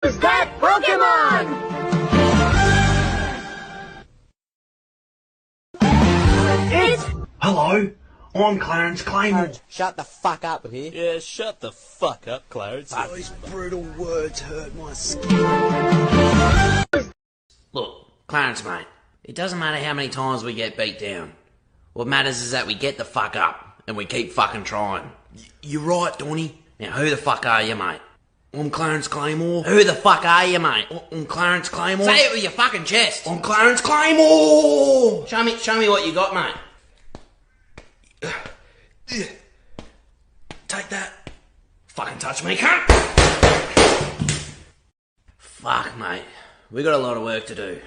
Is that Pokemon? It's... Hello, I'm Clarence Claymore. Shut the fuck up with here. Yeah, shut the fuck up, Clarence. Those brutal words hurt my skin. Look, Clarence, mate, it doesn't matter how many times we get beat down. What matters is that we get the fuck up, and we keep fucking trying. You're right, Donny. Now, who the fuck are you, mate? I'm Clarence Claymore. Who the fuck are you, mate? I'm Clarence Claymore. Say it with your fucking chest. I'm Clarence Claymore. Show me what you got, mate. Take that. Fucking touch me, cunt. Fuck, mate. We got a lot of work to do.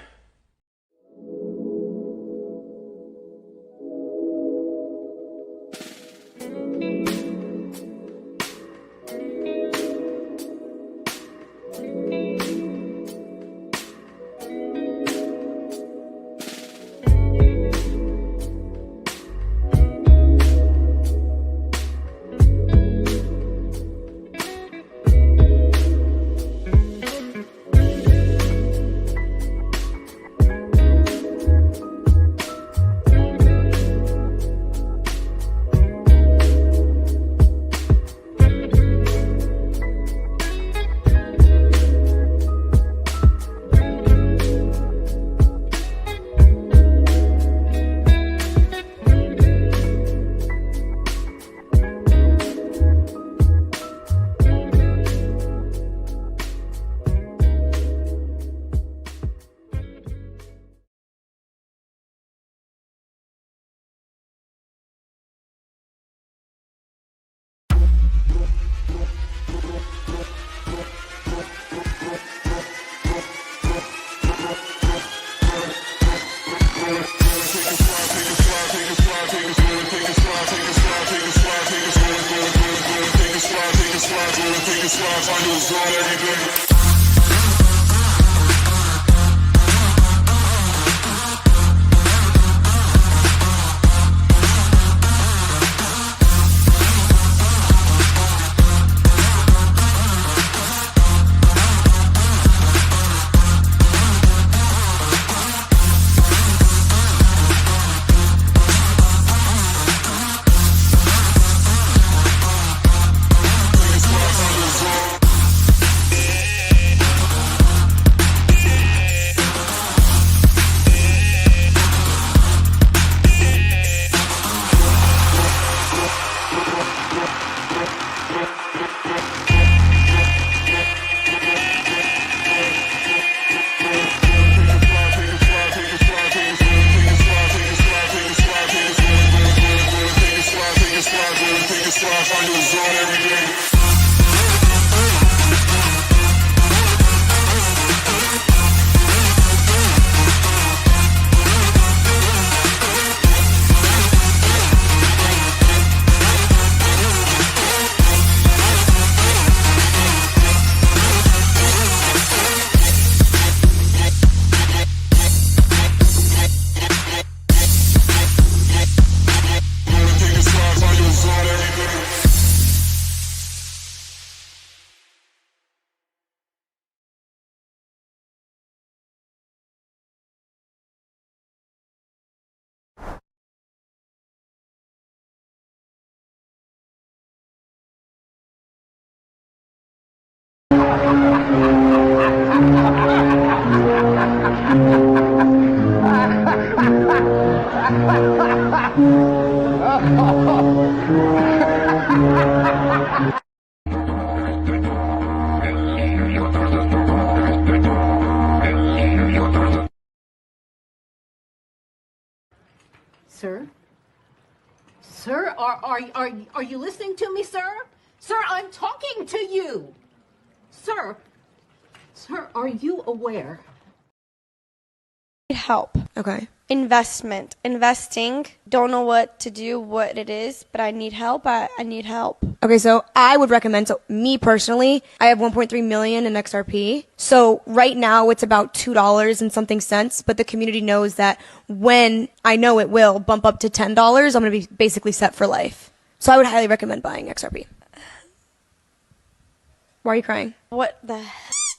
Sir? Sir, are you listening to me, sir? Sir, I'm talking to you. Sir, are you aware? Help. Okay. Investing. Don't know what to do, what it is, but I need help. I need help. Okay, so I would recommend, so me personally, I have 1.3 million in XRP. So right now it's about $2 and something cents, but the community knows that when I know it will bump up to $10, I'm going to be basically set for life. So I would highly recommend buying XRP. Why are you crying? What the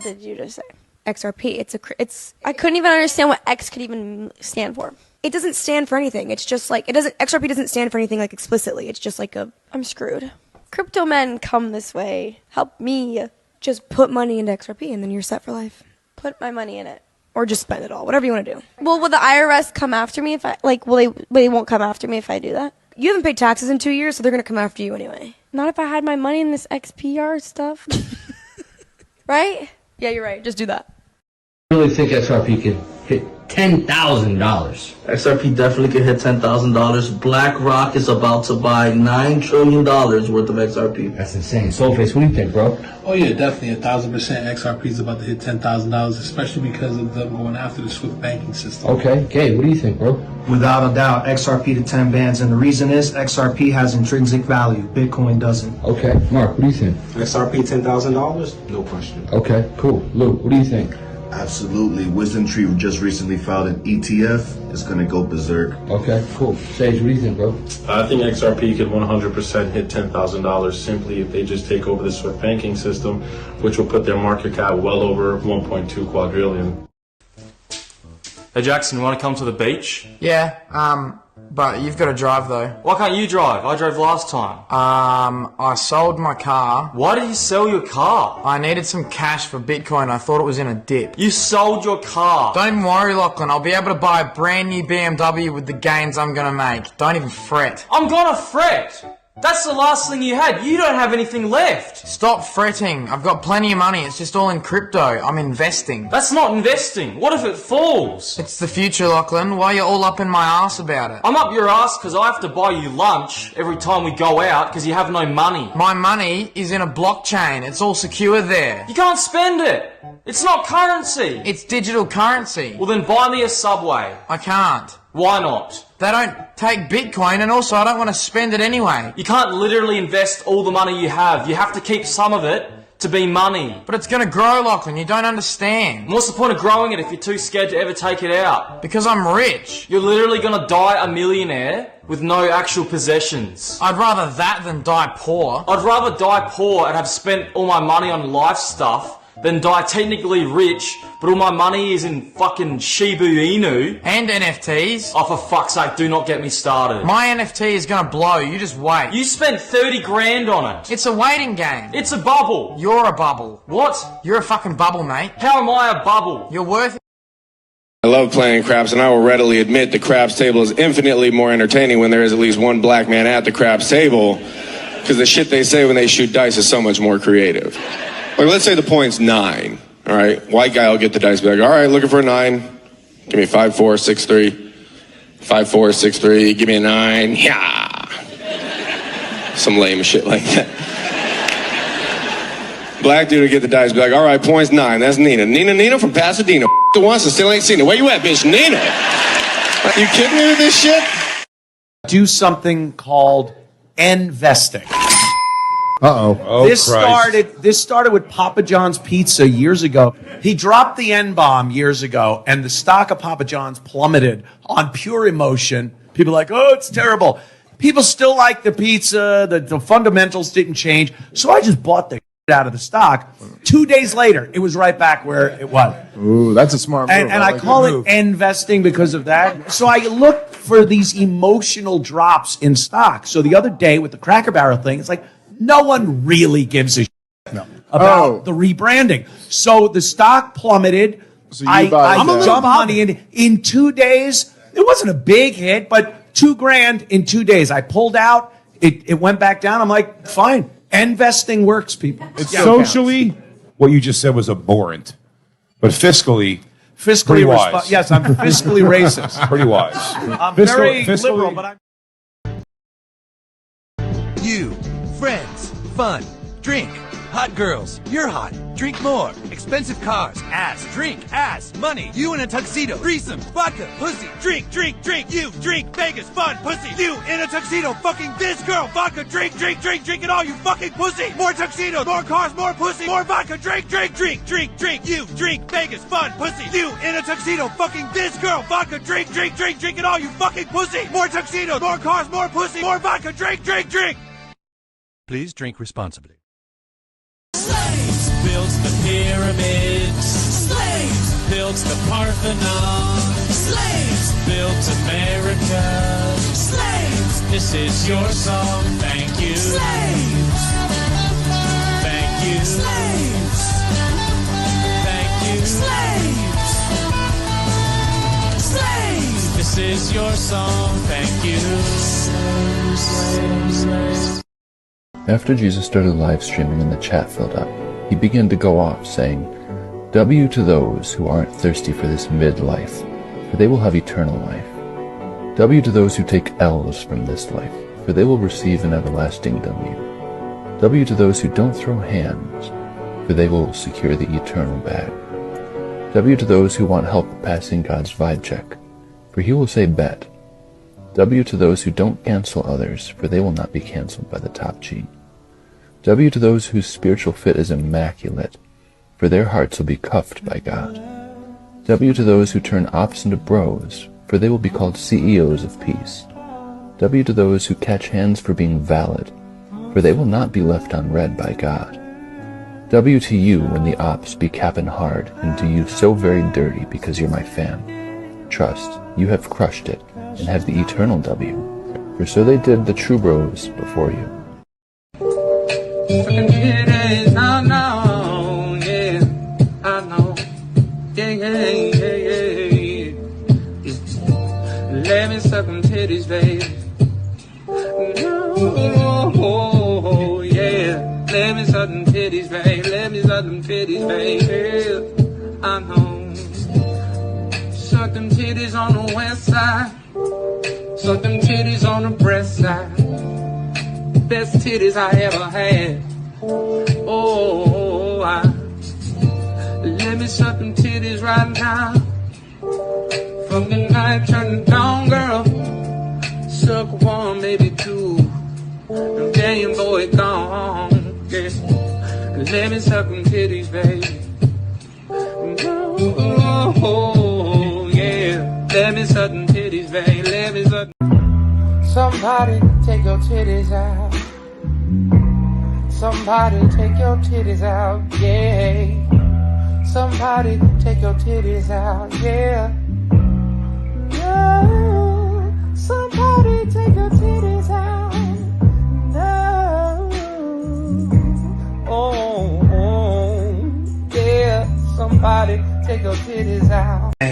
What did you just say? XRP. I couldn't even understand what X could even stand for. It doesn't stand for anything. It's just like, XRP doesn't stand for anything like explicitly. It's just like I'm screwed. Crypto men come this way. Help me. just put money into XRP and then you're set for life. Put my money in it. Or just spend it all, whatever you want to do. Well, will the IRS come after me if I, they won't come after me if I do that? You haven't paid taxes in 2 years, so they're going to come after you anyway. Not if I had my money in this XPR stuff. Right? Yeah, you're right. Just do that. I really think XRP could hit $10,000. XRP definitely could hit $10,000. BlackRock is about to buy $9 trillion worth of XRP. That's insane. Soulface, what do you think, bro? Oh yeah, definitely 1,000%. XRP is about to hit $10,000, especially because of them going after the SWIFT banking system. Okay, Gabe, what do you think, bro? Without a doubt, XRP to 10 bands, and the reason is XRP has intrinsic value. Bitcoin doesn't. Okay, Mark, what do you think? XRP $10,000? No question. Okay, cool. Luke, what do you think? Absolutely. Wisdom Tree just recently filed an ETF. It's going to go berserk. Okay, cool. Sage, what do you think, bro? I think XRP could 100% hit $10,000 simply if they just take over the SWIFT banking system, which will put their market cap well over 1.2 quadrillion. Hey Jackson, you want to come to the beach? Yeah, but you've got to drive though. Why can't you drive? I drove last time. I sold my car. Why did you sell your car? I needed some cash for Bitcoin. I thought it was in a dip. You sold your car. Don't even worry, Lachlan. I'll be able to buy a brand new BMW with the gains I'm gonna make. Don't even fret. I'm gonna fret! That's the last thing you had. You don't have anything left. Stop fretting. I've got plenty of money. It's just all in crypto. I'm investing. That's not investing. What if it falls? It's the future, Lachlan. Why are you all up in my ass about it? I'm up your ass because I have to buy you lunch every time we go out because you have no money. My money is in a blockchain. It's all secure there. You can't spend it. It's not currency. It's digital currency. Well then buy me a Subway. I can't. Why not? They don't take Bitcoin, and also I don't want to spend it anyway. You can't literally invest all the money you have. You have to keep some of it to be money. But it's going to grow, Lachlan. You don't understand. What's the point of growing it if you're too scared to ever take it out? Because I'm rich. You're literally going to die a millionaire with no actual possessions. I'd rather that than die poor. I'd rather die poor and have spent all my money on life stuff than die technically rich, but all my money is in fucking Shiba Inu. And NFTs. Oh, for fuck's sake, do not get me started. My NFT is gonna blow, you just wait. You spent 30 grand on it. It's a waiting game. It's a bubble. You're a bubble. What? You're a fucking bubble, mate. How am I a bubble? You're worth it. I love playing craps, and I will readily admit the craps table is infinitely more entertaining when there is at least one black man at the craps table, because the shit they say when they shoot dice is so much more creative. Like, let's say the point's 9, all right? White guy will get the dice, be like, all right, looking for a 9. Give me 5, 4, 6, 3. 5, 4, 6, 3. Give me a 9. Yeah. Some lame shit like that. Black dude will get the dice, be like, all right, point's 9. That's Nina. Nina from Pasadena. The once and still ain't seen it. Where you at, bitch? Nina. Are you kidding me with this shit? Do something called investing. Uh-oh. This started with Papa John's Pizza years ago. He dropped the N-bomb years ago, and the stock of Papa John's plummeted on pure emotion. People are like, oh, it's terrible. People still like the pizza. The fundamentals didn't change. So I just bought the shit out of the stock. 2 days later, it was right back where it was. Ooh, that's a smart move. And I call it investing because of that. So I look for these emotional drops in stock. So the other day with the Cracker Barrel thing, it's like, no one really gives a shit about the rebranding. So the stock plummeted. So I dumped money in 2 days. It wasn't a big hit, but $2,000 in 2 days. I pulled out. It went back down. I'm like, fine. Investing works, people. It's socially, what you just said was abhorrent. But fiscally pretty wise. Yes, I'm fiscally racist. Pretty wise. I'm very liberal, but You, friends, fun, drink, hot girls, you're hot, drink more, expensive cars, ass, drink, ass, money, you in a tuxedo, threesomes, vodka, pussy, drink, you, drink, Vegas, fun, pussy, you in a tuxedo, fucking this girl, vodka, drink it all, you fucking pussy, more tuxedos, more cars, more pussy, more vodka, drink, you, drink, Vegas, fun, pussy, you in a tuxedo, fucking this girl, vodka, drink it all, you fucking pussy, more tuxedos, more cars, more pussy, more vodka, drink. Please drink responsibly. Slaves built the pyramids. Slaves built the Parthenon. Slaves built America. Slaves, this is your song. Thank you. Slaves. Thank you. Slaves. Thank you. Slaves. Slaves, this is your song. Thank you. Slaves. After Jesus started live streaming and the chat filled up, he began to go off saying, W to those who aren't thirsty for this midlife, for they will have eternal life. W to those who take L's from this life, for they will receive an everlasting W. W to those who don't throw hands, for they will secure the eternal bag. W to those who want help passing God's vibe check, for he will say bet. W to those who don't cancel others, for they will not be canceled by the top G. W to those whose spiritual fit is immaculate, for their hearts will be cuffed by God. W to those who turn ops into bros, for they will be called CEOs of peace. W to those who catch hands for being valid, for they will not be left unread by God. W to you when the ops be capping hard, and to you so very dirty because you're my fan. Trust, you have crushed it, and have the eternal W, for so they did the true bros before you. Fucking titties, I know, yeah, I know, yeah. Let me suck them titties, baby. Oh, yeah, let me suck them titties, baby. Let me suck them titties, baby. I know. Suck them titties on the west side. Suck them titties on the breast side. Best titties I ever had. Oh, let me suck them titties right now. From the night turn down, girl. Suck one, maybe two. And damn boy gone. Yeah. Let me suck them titties, baby. Oh, yeah. Let me suck them titties, baby. Let me suck. Somebody take your titties out. Somebody take your titties out, yeah. Somebody take your titties out, yeah. No. Somebody take your titties out. No. Oh, yeah. Somebody take your titties out. I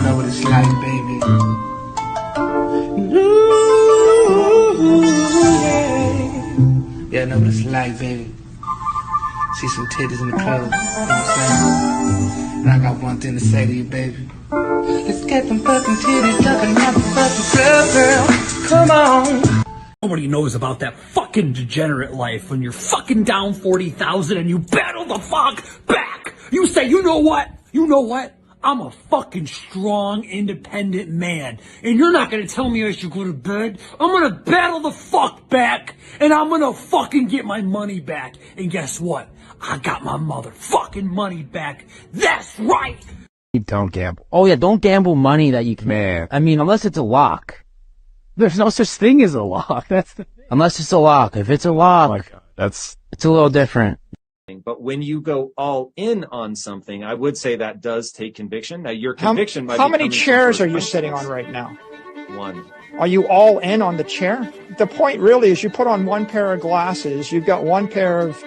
know what it's like, baby. Yeah, I know what it's like, baby. See some titties in the club, you know what I'm saying? And I got one thing to say to you, baby. Let's get them fucking titties talking out the fucking club, girl. Come on. Nobody knows about that fucking degenerate life when you're fucking down 40,000 and you battle the fuck back. You say, you know what? You know what? I'm a fucking strong, independent man. And you're not gonna tell me I should go to bed. I'm gonna battle the fuck back. And I'm gonna fucking get my money back. And guess what? I got my motherfucking money back. That's right! Don't gamble. Oh yeah, don't gamble money that you can. Man. I mean, unless it's a lock. There's no such thing as a lock. That's the thing. Unless it's a lock. If it's a lock, oh my God, it's a little different. But when you go all in on something, I would say that does take conviction. Now, your conviction might How be many coming chairs from are you first sitting principles. on right now? One. Are you all in on the chair? The point really is you put on one pair of glasses, you've got one pair of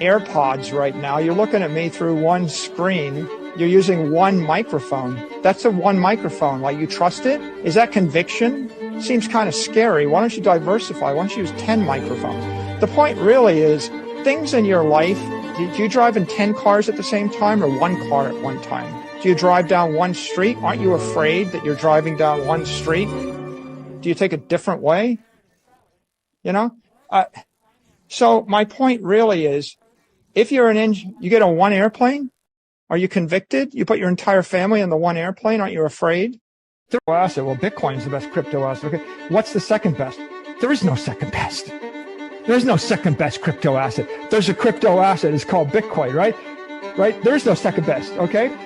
AirPods right now. You're looking at me through one screen. You're using one microphone. That's a one microphone. Like, you trust it? Is that conviction? Seems kind of scary. Why don't you diversify? Why don't you use 10 microphones? The point really is things in your life. Do you drive in 10 cars at the same time or one car at one time? Do you drive down one street? Aren't you afraid that you're driving down one street? Do you take a different way? You know? So my point really is, if you're you get on one airplane, are you convicted? You put your entire family on the one airplane, aren't you afraid? Crypto asset. Well, Bitcoin's the best crypto asset. Okay. What's the second best? There is no second best. There's no second best crypto asset. There's a crypto asset. It's called Bitcoin, right? Right? There's no second best, okay?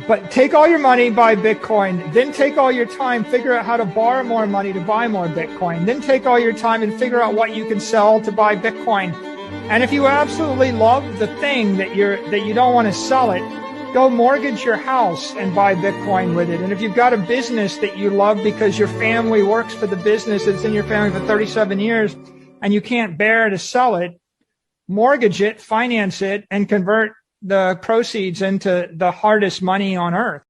But take all your money, buy Bitcoin. Then take all your time, figure out how to borrow more money to buy more Bitcoin. Then take all your time and figure out what you can sell to buy Bitcoin. And if you absolutely love the thing that you don't want to sell it, go mortgage your house and buy Bitcoin with it. And if you've got a business that you love because your family works for the business, it's in your family for 37 years, and you can't bear to sell it, mortgage it, finance it, and convert the proceeds into the hardest money on earth.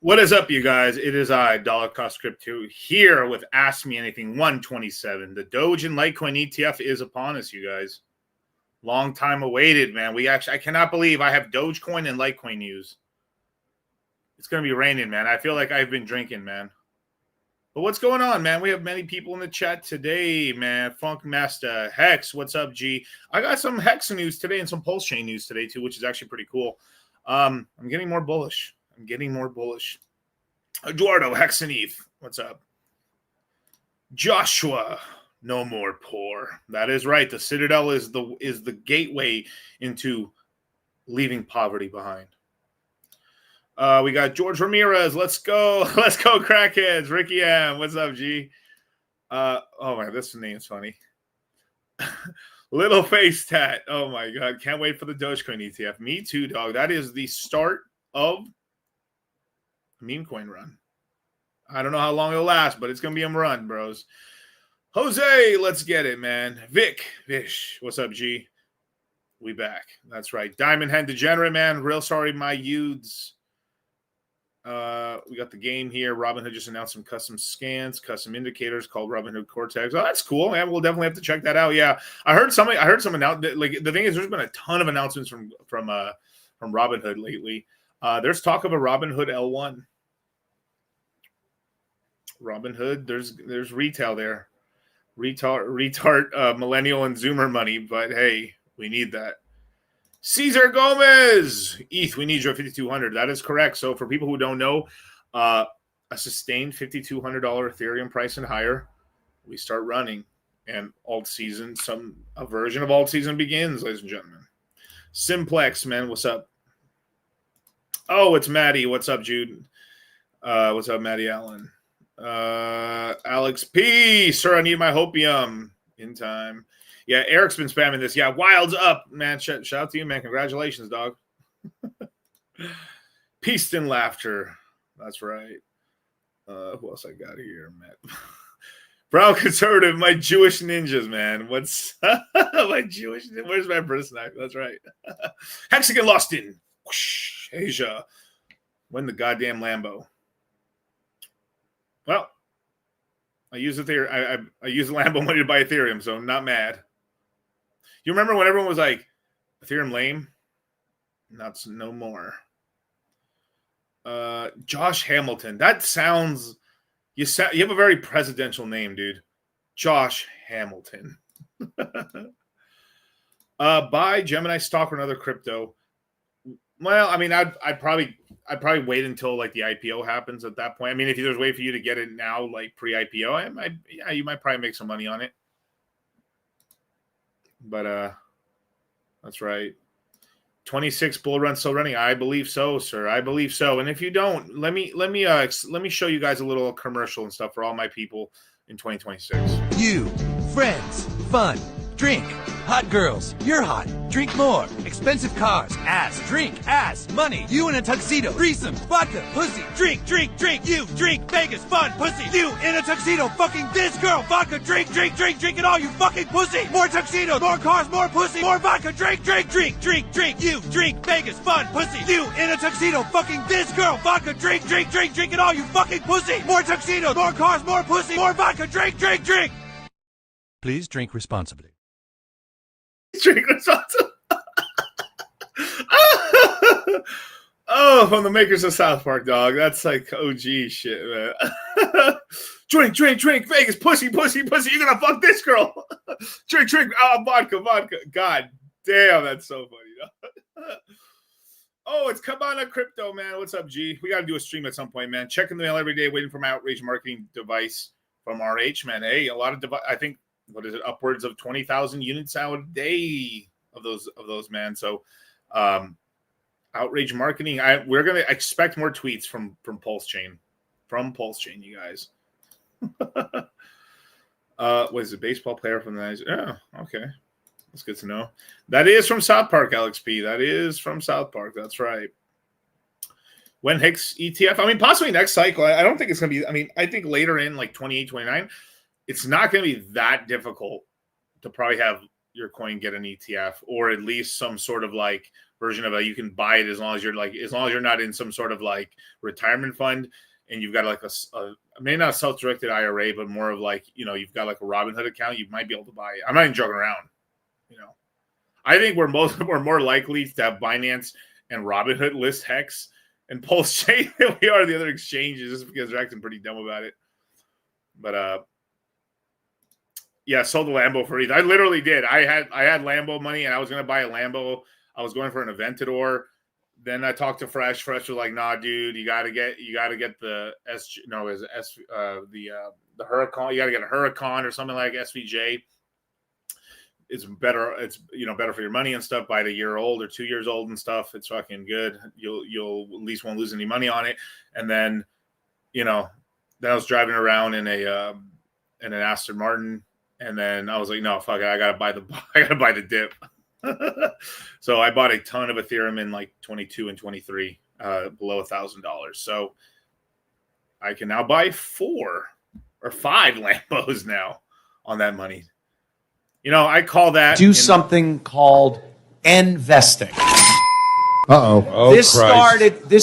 What is up, you guys? It is I, Dollar Cost Crypto, here with Ask Me Anything 127. The Doge and Litecoin ETF is upon us, you guys. Long time awaited, man. I cannot believe I have Dogecoin and Litecoin news. It's going to be raining, man. I feel like I've been drinking, man. But what's going on, man? We have many people in the chat today, man. Funk Master, Hex, what's up, G? I got some Hex news today and some Pulse Chain news today, too, which is actually pretty cool. I'm getting more bullish. Eduardo Hexeneth, what's up? Joshua, no more poor. That is right. The Citadel is the gateway into leaving poverty behind. We got George Ramirez. Let's go, crackheads. Ricky M, what's up, G? Oh my, this name is funny. Little face tat. Oh my god, can't wait for the Dogecoin ETF. Me too, dog. That is the start of meme coin run. I don't know how long it'll last, but it's gonna be a run, bros. Jose, let's get it, man. Vish, what's up, G? We back. That's right. Diamond Hen Degenerate, man. Real sorry, my youths. We got the game here. Robinhood just announced some custom scans, custom indicators called Robinhood Cortex. Oh, that's cool, man. We'll definitely have to check that out. Yeah, I heard some announcement. Like, the thing is, there's been a ton of announcements from Robinhood lately. There's talk of a Robinhood L1. Robinhood, there's retail there. Retard millennial and Zoomer money, but hey, we need that. Cesar Gomez, ETH, we need your 5,200. That is correct. So for people who don't know, a sustained $5,200 Ethereum price and higher, we start running, and alt season, a version of alt season begins, ladies and gentlemen. Simplex, man, what's up? Oh, it's Maddie. What's up, Jude? What's up, Maddie Allen? Alex P. Sir, I need my hopium in time. Yeah, Eric's been spamming this. Yeah, Wild's up, man. Shout out to you, man. Congratulations, dog. Peace and laughter. That's right. Who else I got here, Matt? Brown conservative, my Jewish ninjas, man. What's my Jewish? Where's my person? That's right. Hexagon lost in Asia. Win the goddamn Lambo. Well, I use Ethereum. I use Lambo money to buy Ethereum, so I'm not mad. You remember when everyone was like, Ethereum lame? Not no more. Josh Hamilton. That sounds. You have a very presidential name, dude. Josh Hamilton. Buy Gemini stock or another crypto. Well, I mean, I'd probably wait until like the IPO happens at that point. I mean, if there's a way for you to get it now, like pre-IPO, you might probably make some money on it. But that's right. 26 bull run still running. I believe so, sir. I believe so. And if you don't, let me show you guys a little commercial and stuff for all my people in 2026. You, friends, fun, drink, hot girls, you're hot, drink more, expensive cars, ass, drink, ass, money, you in a tuxedo, threesomes, vodka, pussy, drink, drink, drink, you, drink, Vegas, fun, pussy, you in a tuxedo, fucking this girl, vodka, drink, drink, drink, drink it all, you fucking pussy, more tuxedos, more cars, more pussy, more vodka, drink, drink, drink, drink, drink, you, drink, Vegas, fun, pussy, you in a tuxedo, fucking this girl, vodka, drink, drink, drink, drink it all, you fucking pussy, more tuxedos, more cars, more pussy, more vodka, drink, drink, drink. Please drink responsibly. Drink responsibly. Oh, from the makers of South Park, dog. That's like OG shit, man. Drink, Vegas, pussy. You're gonna fuck this girl. Drink, vodka. God damn, that's so funny. Oh, it's Cabana Crypto, man. What's up, G? We got to do a stream at some point, man. Checking the mail every day, waiting for my outrage marketing device from RH, man. Hey, a lot of I think, what is it? Upwards of 20,000 units out a day of those, man. So, outrage marketing. We're gonna expect more tweets from Pulse Chain, you guys. What is it? Baseball player from the 90s? Oh, okay. That's good to know. That is from South Park, Alex P. That is from South Park. That's right. When Hicks ETF? I mean, possibly next cycle. I don't think it's going to be. I mean, I think later in like 28, 29, it's not going to be that difficult to probably have your coin get an ETF, or at least some sort of like version of it. You can buy it as long as you're not in some sort of like retirement fund, and you've got like a maybe not a self-directed IRA, but more of like, you've got like a Robinhood account. You might be able to buy it. I'm not even joking around. I think we're more likely to have Binance and Robinhood list Hex and Pulse Chain than we are the other exchanges, just because they're acting pretty dumb about it. But yeah, sold the Lambo for ETH. I literally did. I had Lambo money, and I was going to buy a Lambo. I was going for an Aventador. Then I talked to Fresh. Fresh was like, "Nah, dude, you got to get the the Huracan. You got to get a Huracan or something like SVJ. It's better. It's better for your money and stuff. Buy it a year old or 2 years old and stuff. It's fucking good. You'll at least won't lose any money on it." And then, then I was driving around in an Aston Martin, and then I was like, "No, fuck it. I gotta buy the dip." So I bought a ton of Ethereum in like 22 and 23, below $1,000. So I can now buy 4 or 5 Lambos now on that money. I call that something called investing. Oh, this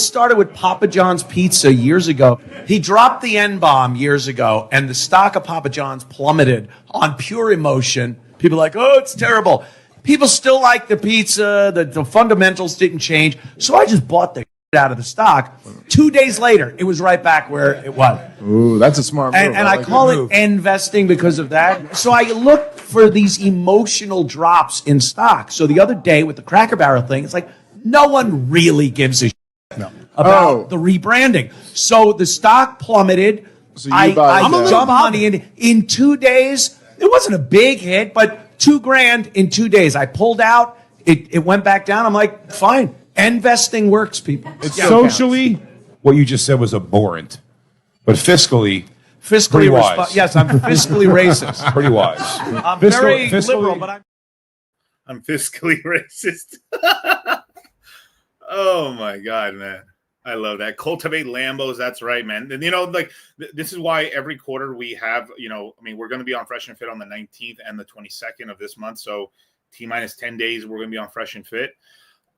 started with Papa John's Pizza years ago. He dropped the N-bomb years ago, and the stock of Papa John's plummeted on pure emotion. People are like, "Oh, it's terrible." People still like the pizza. The fundamentals didn't change. So I just bought the shit out of the stock. 2 days later, it was right back where it was. Ooh, that's a smart move. And I call it investing because of that. So I look for these emotional drops in stock. So the other day with the Cracker Barrel thing, it's like no one really gives a shit about the rebranding. So the stock plummeted. So I dumped money in 2 days. It wasn't a big hit, but $2,000 in 2 days. I pulled out. It went back down. I'm like, fine. Investing works, people. It's socially, what you just said was abhorrent, but fiscally pretty wise. Yes, I'm fiscally racist. Pretty wise. I'm very liberal, but I'm fiscally racist. Oh my God, man. I love that. Cultivate Lambos. That's right, man. And, this is why every quarter we have, we're going to be on Fresh and Fit on the 19th and the 22nd of this month. So T-minus 10 days, we're going to be on Fresh and Fit.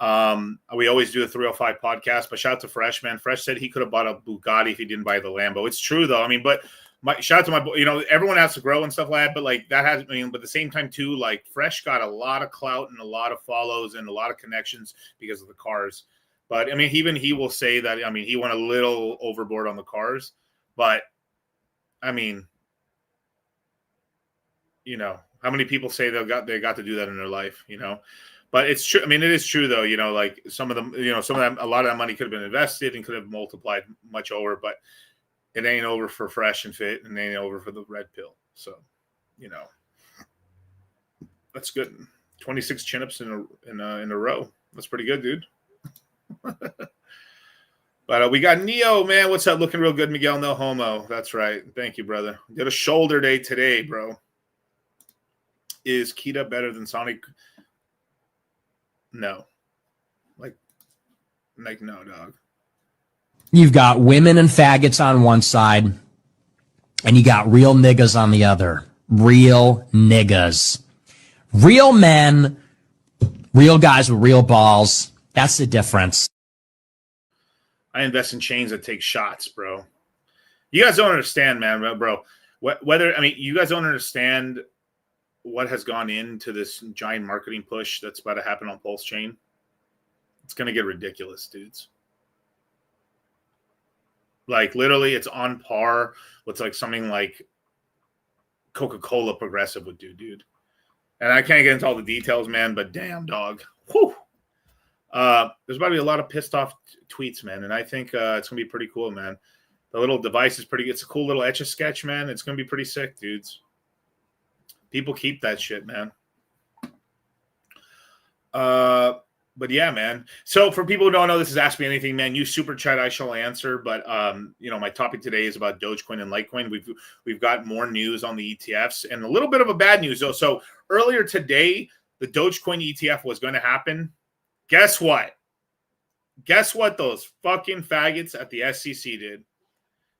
We always do the 305 podcast, but shout out to Fresh, man. Fresh said he could have bought a Bugatti if he didn't buy the Lambo. It's true though. But shout out to my boy. Everyone has to grow and stuff like that, but like that has, but at the same time too, like Fresh got a lot of clout and a lot of follows and a lot of connections because of the cars. But even he will say that, he went a little overboard on the cars, but how many people say they got to do that in their life, But it's true. It is true though. Like some of them, a lot of that money could have been invested and could have multiplied much over. But it ain't over for Fresh and Fit, and it ain't over for the Red Pill. So, that's good. 26 chin-ups in a row. That's pretty good, dude. But we got Neo, man. What's up? Looking real good, Miguel. No homo. That's right. Thank you, brother. Did a shoulder day today, bro. Is Kita better than Sonic? No. Like no, dog. You've got women and faggots on one side, and you got real niggas on the other. Real niggas. Real men, real guys with real balls. That's the difference. I invest in chains that take shots, bro. You guys don't understand, man, bro. You guys don't understand what has gone into this giant marketing push that's about to happen on Pulse Chain. It's going to get ridiculous, dudes. Like literally, it's on par with like something like Coca-Cola Progressive would do, dude. And I can't get into all the details, man, but damn, dog. Whew. There's about to be a lot of pissed off tweets, man, and I think it's gonna be pretty cool, man. The little device is pretty. It's a cool little Etch-a-Sketch, man. It's gonna be pretty sick, dudes. People keep that shit, man. But yeah, man. So for people who don't know, this is Ask Me Anything, man. Use super chat, I shall answer. But my topic today is about Dogecoin and Litecoin. We've got more news on the ETFs and a little bit of a bad news though. So earlier today, the Dogecoin ETF was going to happen. Guess what? Guess what those fucking faggots at the SEC did?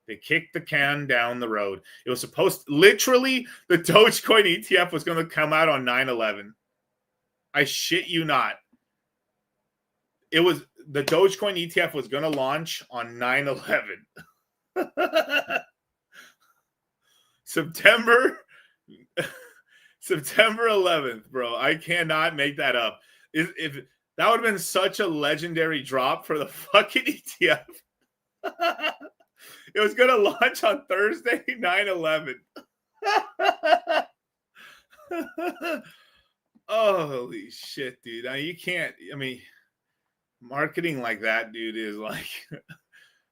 They kicked the can down the road. It was literally, the Dogecoin ETF was going to come out on 9/11. I shit you not. It was, the Dogecoin ETF was going to launch on 9/11. September 11th, bro. I cannot make that up. If that would have been such a legendary drop for the fucking ETF. It was going to launch on Thursday, 9/11. Holy shit, dude. You can't, marketing like that, dude, is like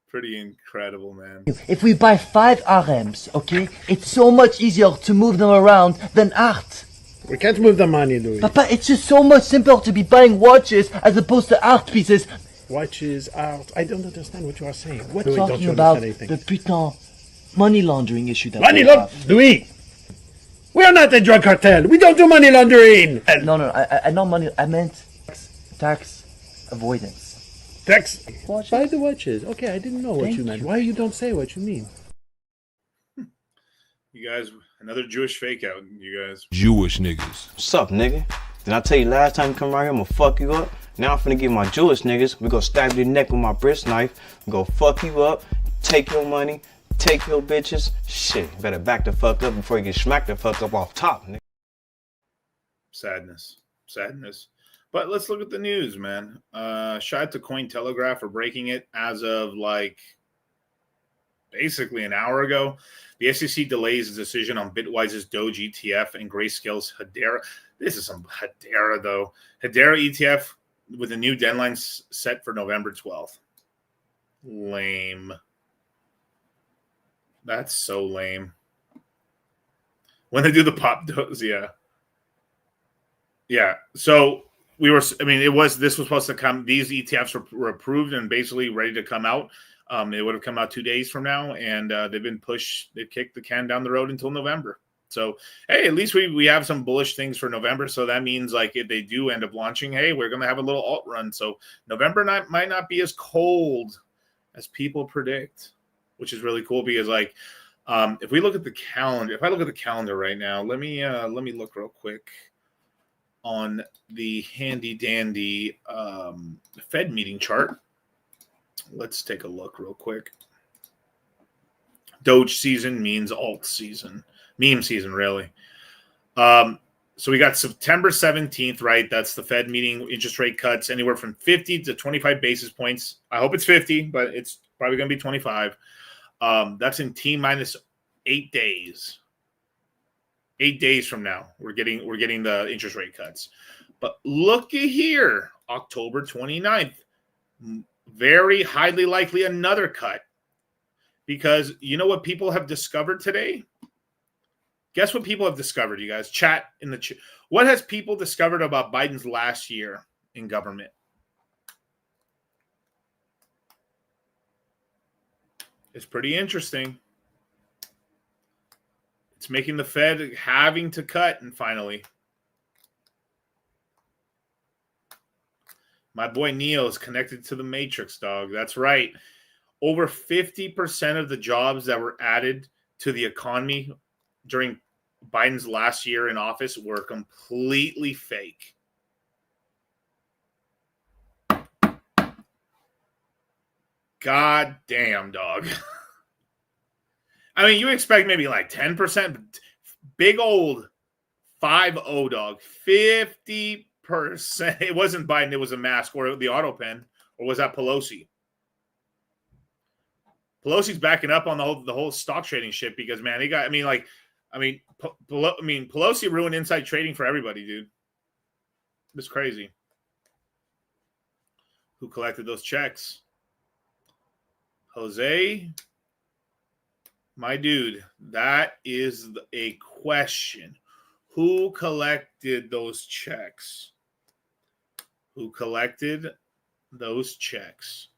pretty incredible, man. If we buy 5 RMs, okay, it's so much easier to move them around than art. We can't move the money, Louis. Papa, it's just so much simpler to be buying watches as opposed to art pieces. Watches, art. I don't understand what you are saying. We're Louis, talking don't you about understand the anything? putain money laundering issue that Money we laundering? have. Louis! We are not a drug cartel. We don't do money laundering. No, I not money. I meant tax avoidance. Tax? Buy the watches. Okay, I didn't know what you meant. Why you don't say what you mean? You guys, another Jewish fake out, you guys. Jewish niggas. What's up, nigga? Did I tell you last time you come around here, I'm gonna fuck you up? Now I'm finna get my Jewish niggas. We gonna stab your neck with my bristle knife. We gonna fuck you up, take your money, take your bitches. Shit, better back the fuck up before you get smacked the fuck up off top, nigga. Sadness. But let's look at the news, man. Shout out to Cointelegraph for breaking it as of like basically an hour ago. The SEC delays its decision on Bitwise's Doge ETF and Grayscale's Hedera. This is some Hedera, though. Hedera ETF with a new deadline set for November 12th. Lame. That's so lame. When they do the pop dose, yeah. Yeah. So this was supposed to come. These ETFs were approved and basically ready to come out. It would have come out 2 days from now, and they've been pushed. They kicked the can down the road until November. So, hey, at least we have some bullish things for November. So that means, like, if they do end up launching, hey, we're going to have a little alt run. So November might not be as cold as people predict, which is really cool because, like, if we look at the calendar, if I look at the calendar right now, let me look real quick on the handy dandy Fed meeting chart. Let's take a look real quick. Doge season means alt season. Meme season, really. So we got September 17th, right? That's the Fed meeting, interest rate cuts anywhere from 50 to 25 basis points. I hope it's 50, but it's probably going to be 25. That's in T minus 8 days. 8 days from now, we're getting the interest rate cuts. But looky here, October 29th. Very highly likely another cut. Because you know what people have discovered today? Guess what people have discovered, you guys? Chat in the chat. What has people discovered about Biden's last year in government? It's pretty interesting. It's making the Fed having to cut, and finally. My boy Neo is connected to the Matrix, dog. That's right. Over 50% of the jobs that were added to the economy during Biden's last year in office were completely fake. God damn, dog. I mean, you expect maybe like 10%, big old 5-0, dog. 50%. It wasn't Biden, it was a mask or the auto pen, or was that Pelosi? Pelosi's backing up on the whole stock trading shit because, man, he got. Pelosi ruined inside trading for everybody, dude. It's crazy. Who collected those checks? Jose, my dude, that is a question. Who collected those checks? Who collected those checks?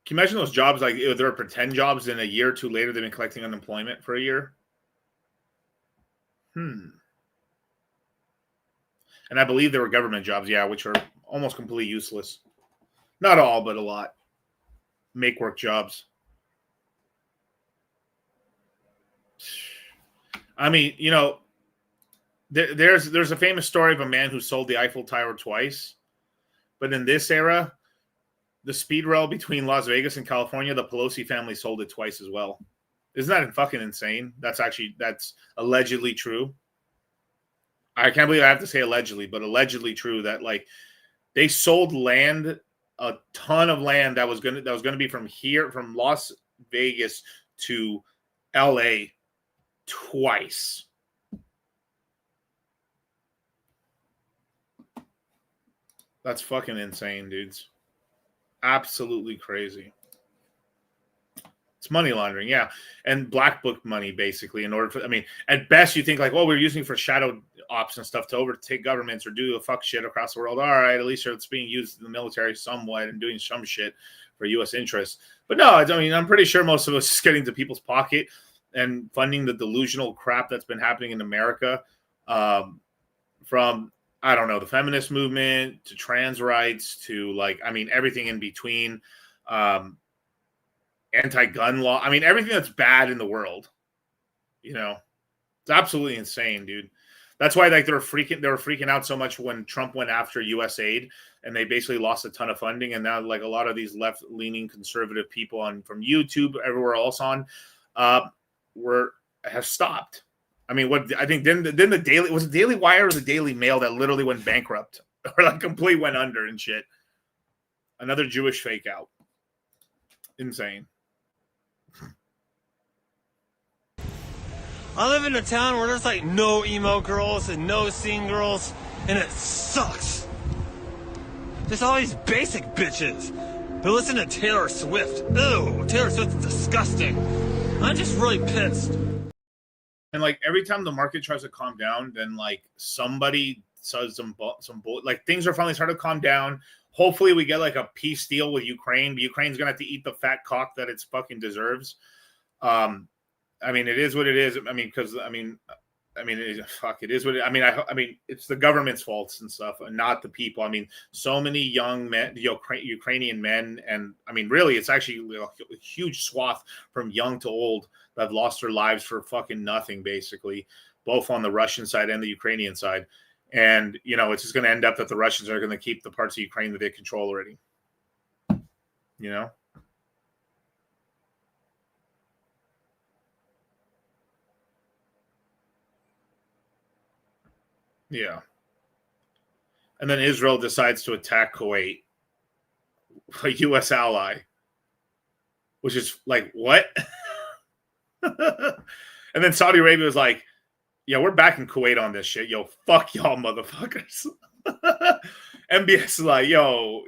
Can you imagine those jobs, like if there are pretend jobs, and a year or two later they've been collecting unemployment for a year? And I believe there were government jobs, yeah, which are almost completely useless. Not all, but a lot. Make work jobs. I mean, you know, there's a famous story of a man who sold the Eiffel Tower twice. But in this era, the speed rail between Las Vegas and California, the Pelosi family sold it twice as well. Isn't that fucking insane? That's allegedly true. I can't believe I have to say allegedly, but allegedly true that like they sold land, a ton of land that was gonna be from Las Vegas to LA twice. That's fucking insane, dudes. Absolutely crazy. It's money laundering, yeah. And black book money, basically, in order for, I mean, at best you think like, well, we're using for shadow ops and stuff to overtake governments or do a fuck shit across the world. All right, at least it's being used in the military somewhat and doing some shit for U.S. interests. But no, I mean, I'm pretty sure most of us is getting to people's pocket and funding the delusional crap that's been happening in America, from, I don't know, the feminist movement to trans rights to like, I mean, everything in between, anti-gun law. I mean, everything that's bad in the world, you know, it's absolutely insane, dude. That's why like they were freaking out so much when Trump went after U.S. aid, and they basically lost a ton of funding. And now like a lot of these left-leaning conservative people from YouTube, everywhere else have stopped. I mean, what I think then the Daily Wire or the Daily Mail that literally went bankrupt or like completely went under and shit. Another Jewish fake out. Insane. I live in a town where there's like no emo girls and no scene girls, and it sucks. There's all these basic bitches who listen to Taylor Swift. Ew, Taylor Swift's disgusting. I'm just really pissed. And like every time the market tries to calm down, then like somebody says some like things are finally starting to calm down. Hopefully we get like a peace deal with Ukraine, but Ukraine's gonna have to eat the fat cock that it's fucking deserves. I mean, it is what it is. I mean, because it is what it. I mean, it's the government's faults and stuff, and not the people. I mean, so many young men, Ukrainian men, and I mean, really, it's actually a huge swath from young to old that have lost their lives for fucking nothing, basically, both on the Russian side and the Ukrainian side. And you know, it's just going to end up that the Russians are going to keep the parts of Ukraine that they control already. You know. Yeah. And then Israel decides to attack Kuwait, a U.S. ally, which is like, what? And then Saudi Arabia was like, yeah, we're backing Kuwait on this shit. Yo, fuck y'all motherfuckers. MBS is like, yo.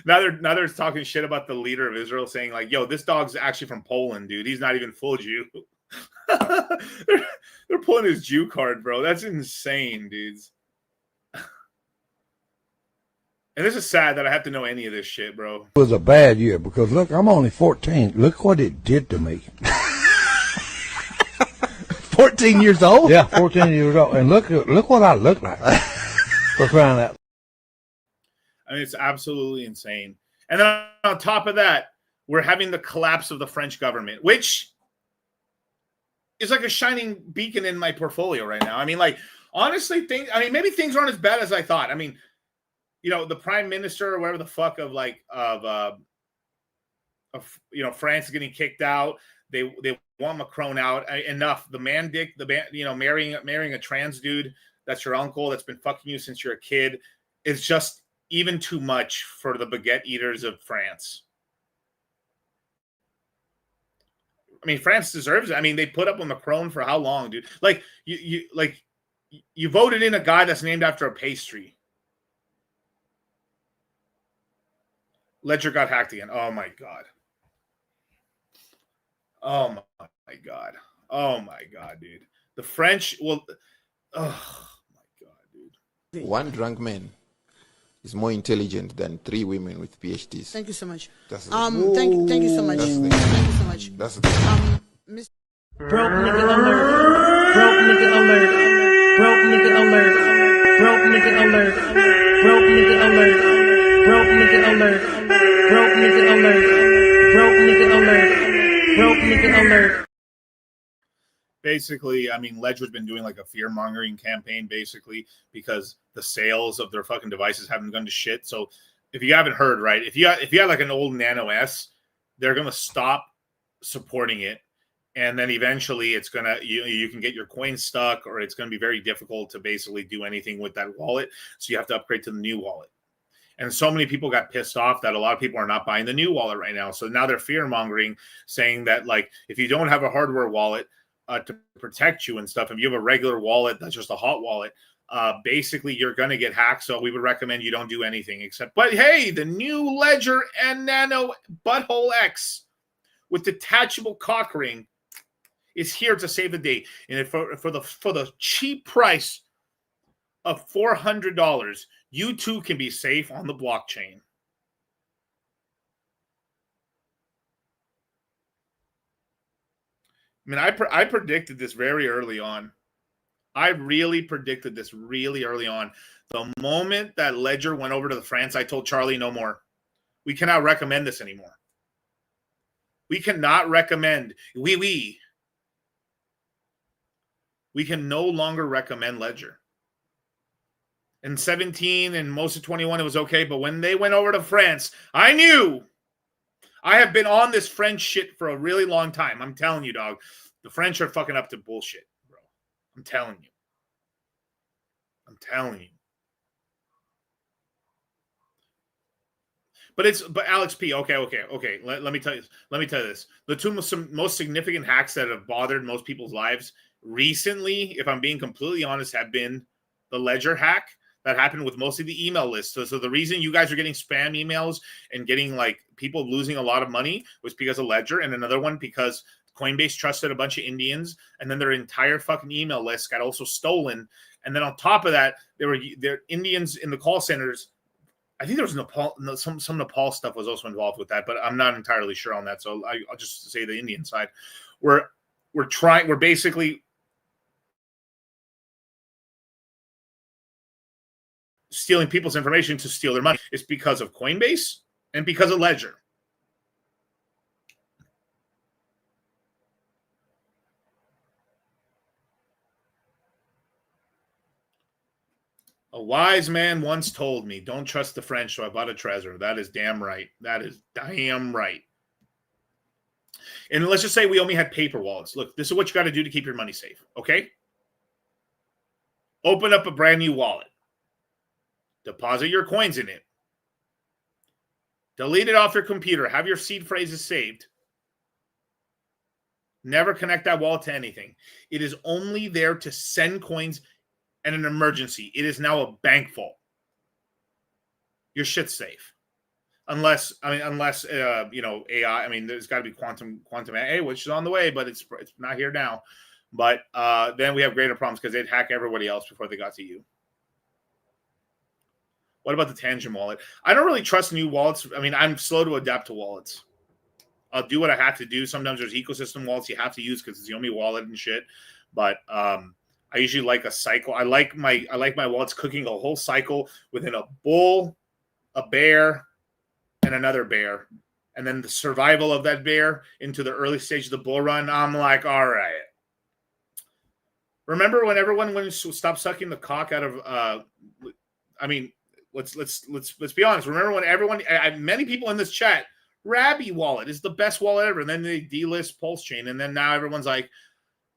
now they're talking shit about the leader of Israel, saying like, yo, this dog's actually from Poland, dude. He's not even full Jew. They're pulling his Jew card, bro. That's insane, dudes. And this is sad that I have to know any of this shit, bro. It was a bad year because look, I'm only 14. Look what it did to me. 14 years old? Yeah, 14 years old. And look what I look like. For crying out. I mean, it's absolutely insane. And then on top of that, we're having the collapse of the French government, which is like a shining beacon in my portfolio right now. I mean, like, honestly, maybe things aren't as bad as I thought. I mean, you know, the prime minister or whatever the fuck of France is getting kicked out. They want Macron out. Enough. The man, marrying a trans dude. that's your uncle that's been fucking you since you're a kid is just even too much for the baguette eaters of France. I mean, France deserves it. I mean, they put up with Macron for how long, dude? Like you voted in a guy that's named after a pastry. Ledger got hacked again. Oh my god. Oh my god. Oh my god, dude. The French will. Oh my god, dude. One drunk man is more intelligent than 3 women with PhDs. Thank you so much. That's Thank you so much. That's the, Thank you so much. That's the Miss. Broke nigga alert. Broke nigga alert. Broke nigga alert. Broke nigga alert. Broke nigga alert. Broke nigga alert. Broke nigga alert. Broke nigga alert. Broke nigga alert. Basically, I mean, Ledger's been doing like a fear-mongering campaign, basically, because the sales of their fucking devices haven't gone to shit. So if you haven't heard, right, if you had like an old Nano S, they're gonna stop supporting it. And then eventually it's going to, you can get your coin stuck, or it's going to be very difficult to basically do anything with that wallet. So you have to upgrade to the new wallet. And so many people got pissed off that a lot of people are not buying the new wallet right now. So now they're fear mongering, saying that like, if you don't have a hardware wallet to protect you and stuff, if you have a regular wallet, that's just a hot wallet, basically you're going to get hacked. So we would recommend you don't do anything except, but hey, the new Ledger and Nano Butthole X with detachable cock ring is here to save the day, and for the cheap price of $400, you too can be safe on the blockchain. I mean, I predicted this very early on. I really predicted this really early on. The moment that Ledger went over to the France, I told Charlie, no more. We cannot recommend this anymore. We cannot recommend. We can no longer recommend Ledger. In 17 and most of 21, it was okay. But when they went over to France, I knew. I have been on this French shit for a really long time. I'm telling you, dog. The French are fucking up to bullshit, bro. I'm telling you. I'm telling you. But Alex P. Okay. Let me tell you. Let me tell you this. The two most significant hacks that have bothered most people's lives recently, if I'm being completely honest, have been the Ledger hack that happened with mostly the email list. So the reason you guys are getting spam emails and getting like people losing a lot of money was because of Ledger, and another one because Coinbase trusted a bunch of Indians, and then their entire fucking email list got also stolen. And then on top of that, there were Indians in the call centers. I think there was Nepal, some Nepal stuff was also involved with that, but I'm not entirely sure on that. So I'll just say the Indian side. We're basically stealing people's information to steal their money. It's because of Coinbase and because of Ledger. A wise man once told me, don't trust the French, so I bought a Trezor. That is damn right. That is damn right. And let's just say we only had paper wallets. Look, this is what you got to do to keep your money safe, okay? Open up a brand new wallet. Deposit your coins in it. Delete it off your computer. Have your seed phrases saved. Never connect that wallet to anything. It is only there to send coins in an emergency. It is now a bank vault. Your shit's safe. Unless AI. I mean, there's got to be quantum AI, which is on the way, but it's not here now. But then we have greater problems because they'd hack everybody else before they got to you. What about the Tangent wallet? I don't really trust new wallets. I mean, I'm slow to adapt to wallets. I'll do what I have to do. Sometimes there's ecosystem wallets you have to use because it's the only wallet and shit. But I usually like a cycle. I like my wallets cooking a whole cycle within a bull, a bear, and another bear. And then the survival of that bear into the early stage of the bull run. I'm like, all right. Remember when everyone stopped sucking the cock out of let's be honest. Remember when many people in this chat, Rabby wallet is the best wallet ever. And then they delist Pulse Chain. And then now everyone's like,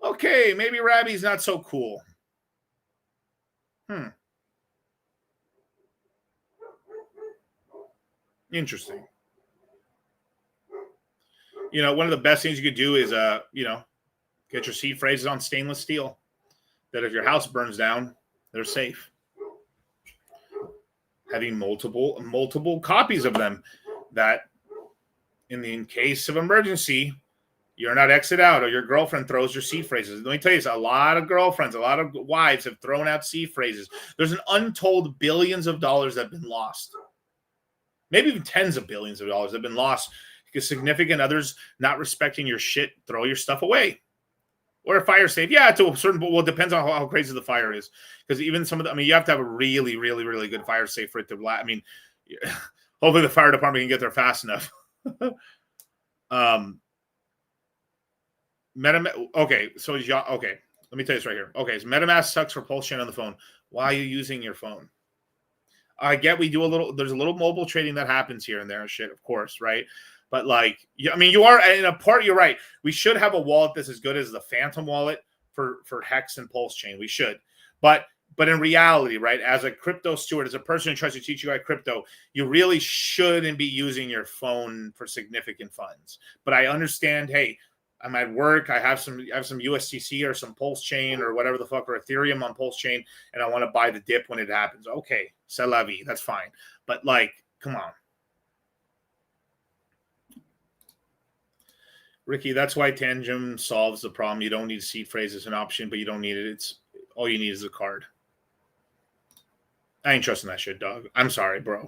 okay, maybe Rabby's not so cool. Interesting. You know, one of the best things you could do is, get your seed phrases on stainless steel. That if your house burns down, they're safe. Having multiple copies of them, that in case of emergency, you're not exit out, or your girlfriend throws your seed phrases. Let me tell you, a lot of girlfriends, a lot of wives have thrown out seed phrases. There's an untold billions of dollars that have been lost. Maybe even tens of billions of dollars have been lost because significant others not respecting your shit, throw your stuff away. Or a fire safe. Yeah, to a certain point. Well, it depends on how crazy the fire is. Because even some of the, you have to have a really, really, really good fire safe for it to last. Hopefully the fire department can get there fast enough. Okay, so okay. Let me tell you this right here. Okay, so MetaMask sucks for pulse chain on the phone. Why are you using your phone? I get there's a little mobile trading that happens here and there and shit, of course, right? But you are in a part. You're right. We should have a wallet that's as good as the Phantom wallet for Hex and Pulse Chain. We should, but in reality, right? As a crypto steward, as a person who tries to teach you about crypto, you really shouldn't be using your phone for significant funds. But I understand. Hey, I'm at work. I have some USDC or some Pulse Chain or whatever the fuck, or Ethereum on Pulse Chain, and I want to buy the dip when it happens. Okay, c'est la vie. That's fine. But come on. Ricky, that's why Tangem solves the problem. You don't need seed phrase as an option, but you don't need it. It's all you need is a card. I ain't trusting that shit, dog. I'm sorry, bro.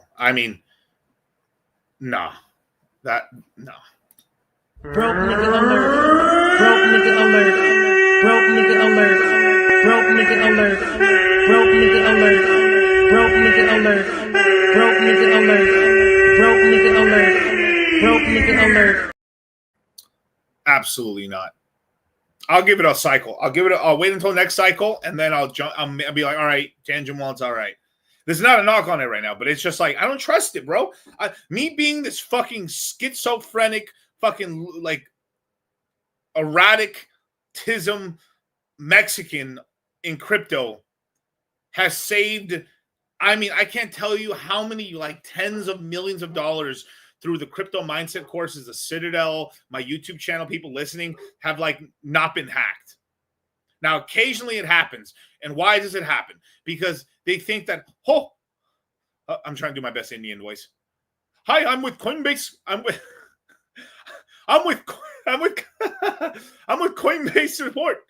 Nah. No. Broke nigga alert. Broke nigga alert. Broke nigga alert. Broke nigga alert. Broke nigga alert. Broke nigga alert. Broke nigga alert. Broke nigga alert. Broke nigga alert. Absolutely not. I'll give it a cycle. I'll wait until next cycle, and then I'll jump. I'll be like, all right, Tangent Wallet's all right. There's not a knock on it right now, but it's just I don't trust it, bro. Me being this fucking schizophrenic, fucking erratic-tism Mexican in crypto has saved. I can't tell you how many tens of millions of dollars through the crypto mindset courses, the Citadel, my YouTube channel, people listening have not been hacked. Now, occasionally it happens. And why does it happen? Because they think that, I'm trying to do my best Indian voice. Hi, I'm with Coinbase. I'm with Coinbase support.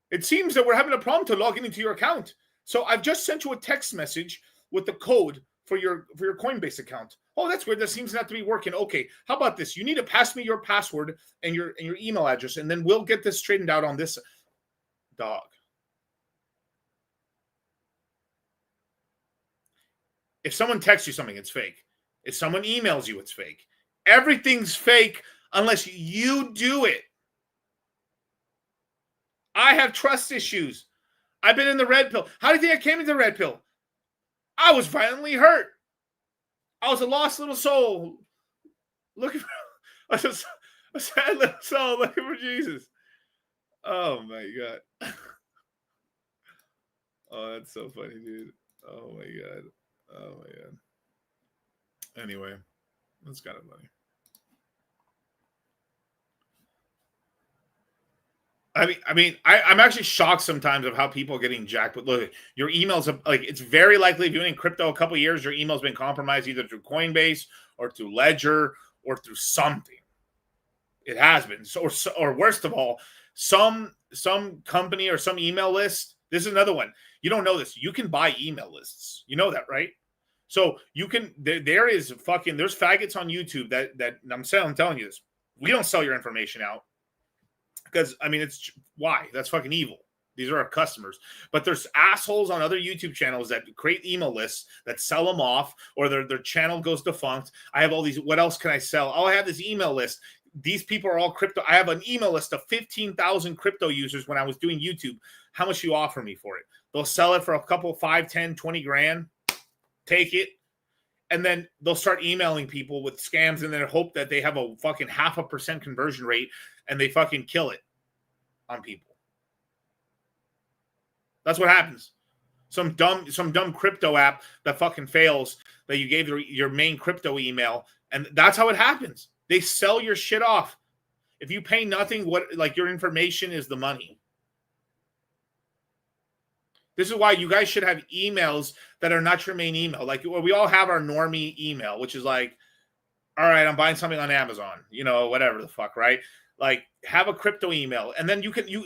It seems that we're having a problem to log into your account. So I've just sent you a text message with the code for your Coinbase account. Oh, that's weird. That seems not to be working. Okay, how about this? You need to pass me your password and your email address, and then we'll get this straightened out on this. Dog. If someone texts you something, it's fake. If someone emails you, it's fake. Everything's fake unless you do it. I have trust issues. I've been in the red pill. How do you think I came into the red pill? I was violently hurt. I was a lost little soul looking for a sad little soul looking for Jesus. Oh my God. Oh, that's so funny, dude. Oh my God. Oh my God. Anyway, that's kind of funny. I'm actually shocked sometimes of how people are getting jacked. But look, your emails, it's very likely if you've been in crypto a couple of years, your email's been compromised either through Coinbase or through Ledger or through something. It has been. Or worst of all, some company or some email list. This is another one. You don't know this. You can buy email lists. You know that, right? So you can. There's faggots on YouTube that I'm telling you this. We don't sell your information out. Because, it's why? That's fucking evil. These are our customers. But there's assholes on other YouTube channels that create email lists that sell them off, or their channel goes defunct. I have all these. What else can I sell? Oh, I have this email list. These people are all crypto. I have an email list of 15,000 crypto users when I was doing YouTube. How much you offer me for it? They'll sell it for a couple, 5, 10, 20 grand. Take it. And then they'll start emailing people with scams and then hope that they have a fucking 0.5% conversion rate and they fucking kill it on people. That's what happens. Some dumb crypto app that fucking fails that you gave your main crypto email, and that's how it happens. They sell your shit off. If you pay nothing, your information is the money. This is why you guys should have emails that are not your main email. Like, we all have our normie email, which is like, all right, I'm buying something on Amazon, whatever the fuck, right? Like, have a crypto email. And then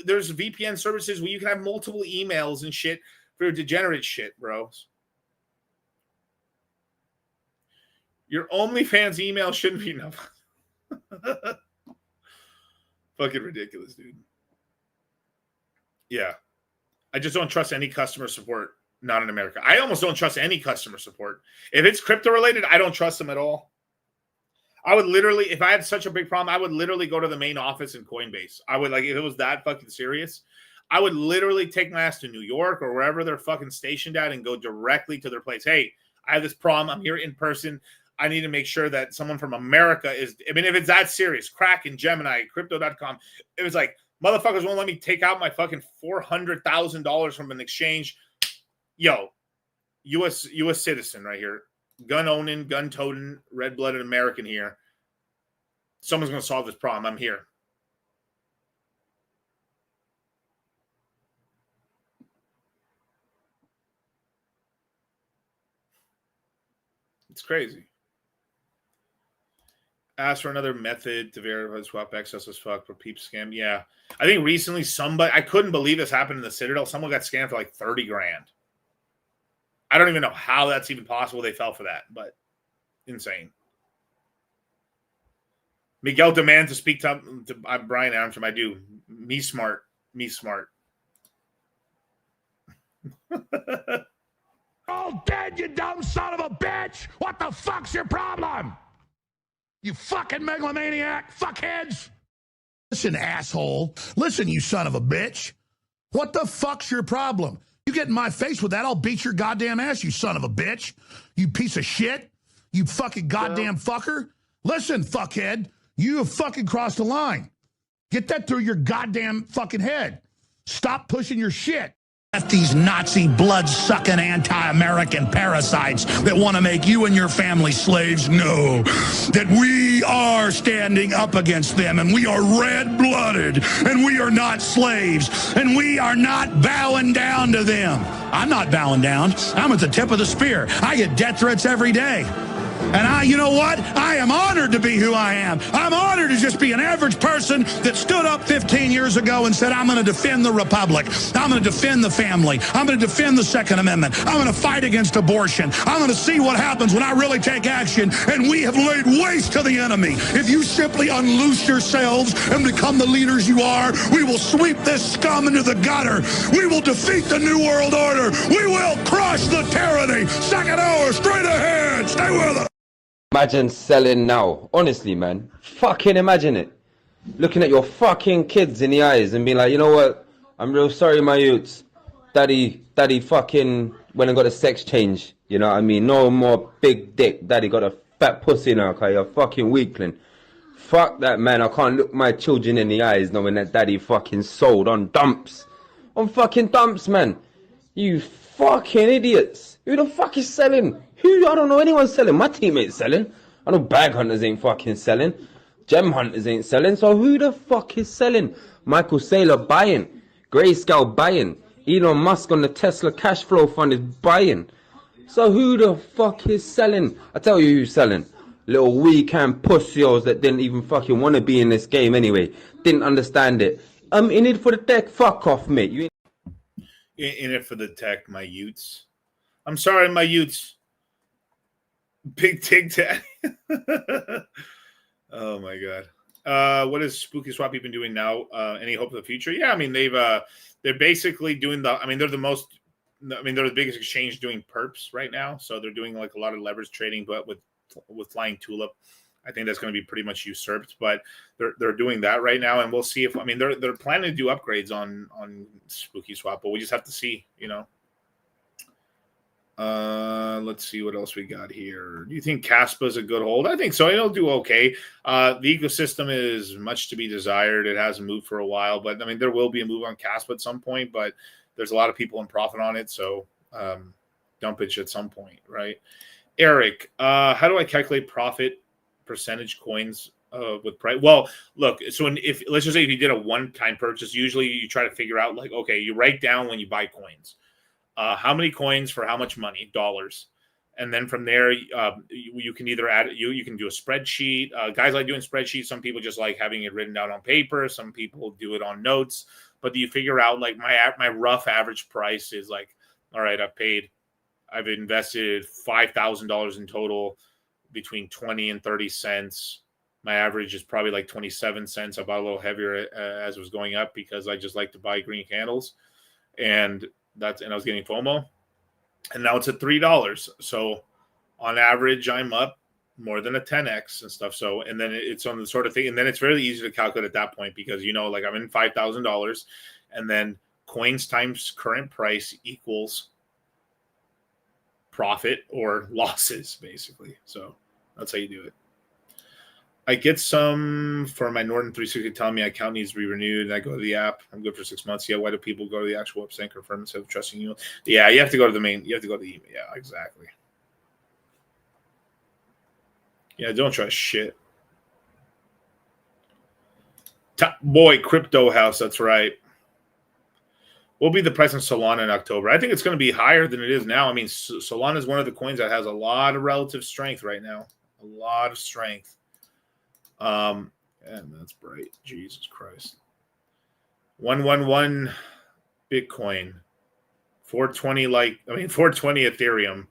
there's VPN services where you can have multiple emails and shit for your degenerate shit, bros. Your OnlyFans email shouldn't be enough. Fucking ridiculous, dude. Yeah. I just don't trust any customer support, not in America. I almost don't trust any customer support. If it's crypto related, I don't trust them at all. I would literally, if I had such a big problem, I would literally go to the main office in Coinbase. I would, if it was that fucking serious, I would literally take my ass to New York or wherever they're fucking stationed at and go directly to their place. Hey, I have this problem. I'm here in person. I need to make sure that someone from America is, if it's that serious, Kraken, Gemini, Crypto.com, it was like, motherfuckers won't let me take out my fucking $400,000 from an exchange. Yo, U.S. citizen right here. Gun owning, gun toting, red-blooded American here. Someone's going to solve this problem. I'm here. It's crazy. Ask for another method to verify swap excess as fuck for peep scam. Yeah. I think recently I couldn't believe this happened in the Citadel. Someone got scammed for like 30 grand. I don't even know how that's even possible. They fell for that, but insane. Miguel demand to speak to Brian Armstrong. I do. Me smart. All dead, you dumb son of a bitch! What the fuck's your problem? You fucking megalomaniac, fuckheads! Listen, asshole. Listen, you son of a bitch. What the fuck's your problem? You get in my face with that, I'll beat your goddamn ass, you son of a bitch. You piece of shit. You fucking goddamn fucker. Listen, fuckhead. You have fucking crossed the line. Get that through your goddamn fucking head. Stop pushing your shit. These Nazi blood-sucking anti-American parasites that want to make you and your family slaves know that we are standing up against them and we are red-blooded and we are not slaves and we are not bowing down to them. I'm not bowing down. I'm at the tip of the spear. I get death threats every day. And you know what? I am honored to be who I am. I'm honored to just be an average person that stood up 15 years ago and said, I'm going to defend the Republic. I'm going to defend the family. I'm going to defend the Second Amendment. I'm going to fight against abortion. I'm going to see what happens when I really take action. And we have laid waste to the enemy. If you simply unloose yourselves and become the leaders you are, we will sweep this scum into the gutter. We will defeat the New World Order. We will crush the tyranny. Second hour, straight ahead. Stay with us. Imagine selling now. Honestly, man. Fucking imagine it. Looking at your fucking kids in the eyes and being like, you know what? I'm real sorry, my youths. Daddy fucking went and got a sex change. You know what I mean? No more big dick. Daddy got a fat pussy now, okay? You're a fucking weakling. Fuck that, man. I can't look my children in the eyes knowing that daddy fucking sold on dumps. On fucking dumps, man. You fucking idiots. Who the fuck is selling? I don't know anyone selling. My team ain't selling. I know bag hunters ain't fucking selling. Gem hunters ain't selling. So who the fuck is selling? Michael Saylor buying. Grayscale buying. Elon Musk on the Tesla cash flow fund is buying. So who the fuck is selling? I tell you who's selling. Little weekend pussios that didn't even fucking want to be in this game anyway. Didn't understand it. I'm in it for the tech. Fuck off, mate. You in it for the tech, my youths. I'm sorry, my youths. Big Tig Daddy. Oh my god. What is Spooky Swap been doing now? Any hope for the future? Yeah, I mean they're basically doing they're the biggest exchange doing perps right now. So they're doing like a lot of leverage trading, but with Flying Tulip. I think that's going to be pretty much usurped, but they're doing that right now, and we'll see if they're planning to do upgrades on Spooky Swap, but we just have to see, you know. Let's see what else we got here. Do you think Caspa is a good hold? I think so. It'll do okay. The ecosystem is much to be desired. It hasn't moved for a while, but I mean, there will be a move on Caspa at some point, but there's a lot of people in profit on it. So dumpage at some point, right? Eric, how do I calculate profit percentage coins with price? Well, look, so if let's just say if you did a one-time purchase, usually you try to figure out like, okay, you write down when you buy coins, how many coins for how much money, dollars. And then from there, you can either add you can do a spreadsheet. Guys like doing spreadsheets. Some people just like having it written down on paper. Some people do it on notes. But you figure out like my rough average price is like, all right, I've invested $5,000 in total, between 20 and 30 cents. My average is probably like 27 cents. I bought a little heavier as it was going up because I just like to buy green candles, and I was getting FOMO. And now it's at $3. So on average, I'm up more than a 10x and stuff. So, and then it's on the sort of thing. And then it's really easy to calculate at that point because, like I'm in $5,000 and then coins times current price equals profit or losses, basically. So that's how you do it. I get some for my Norton 360 telling me account needs to be renewed, and I go to the app. I'm good for 6 months. Yeah, why do people go to the actual website and confirm instead of trusting you? Yeah, you have to go to the main. You have to go to the email. Yeah, exactly. Yeah, don't trust shit. Top boy, Crypto House. That's right. What will be the price on Solana in October? I think it's going to be higher than it is now. I mean, Solana is one of the coins that has a lot of relative strength right now. A lot of strength. And that's bright. Jesus Christ. 111 Bitcoin. 420 420 Ethereum.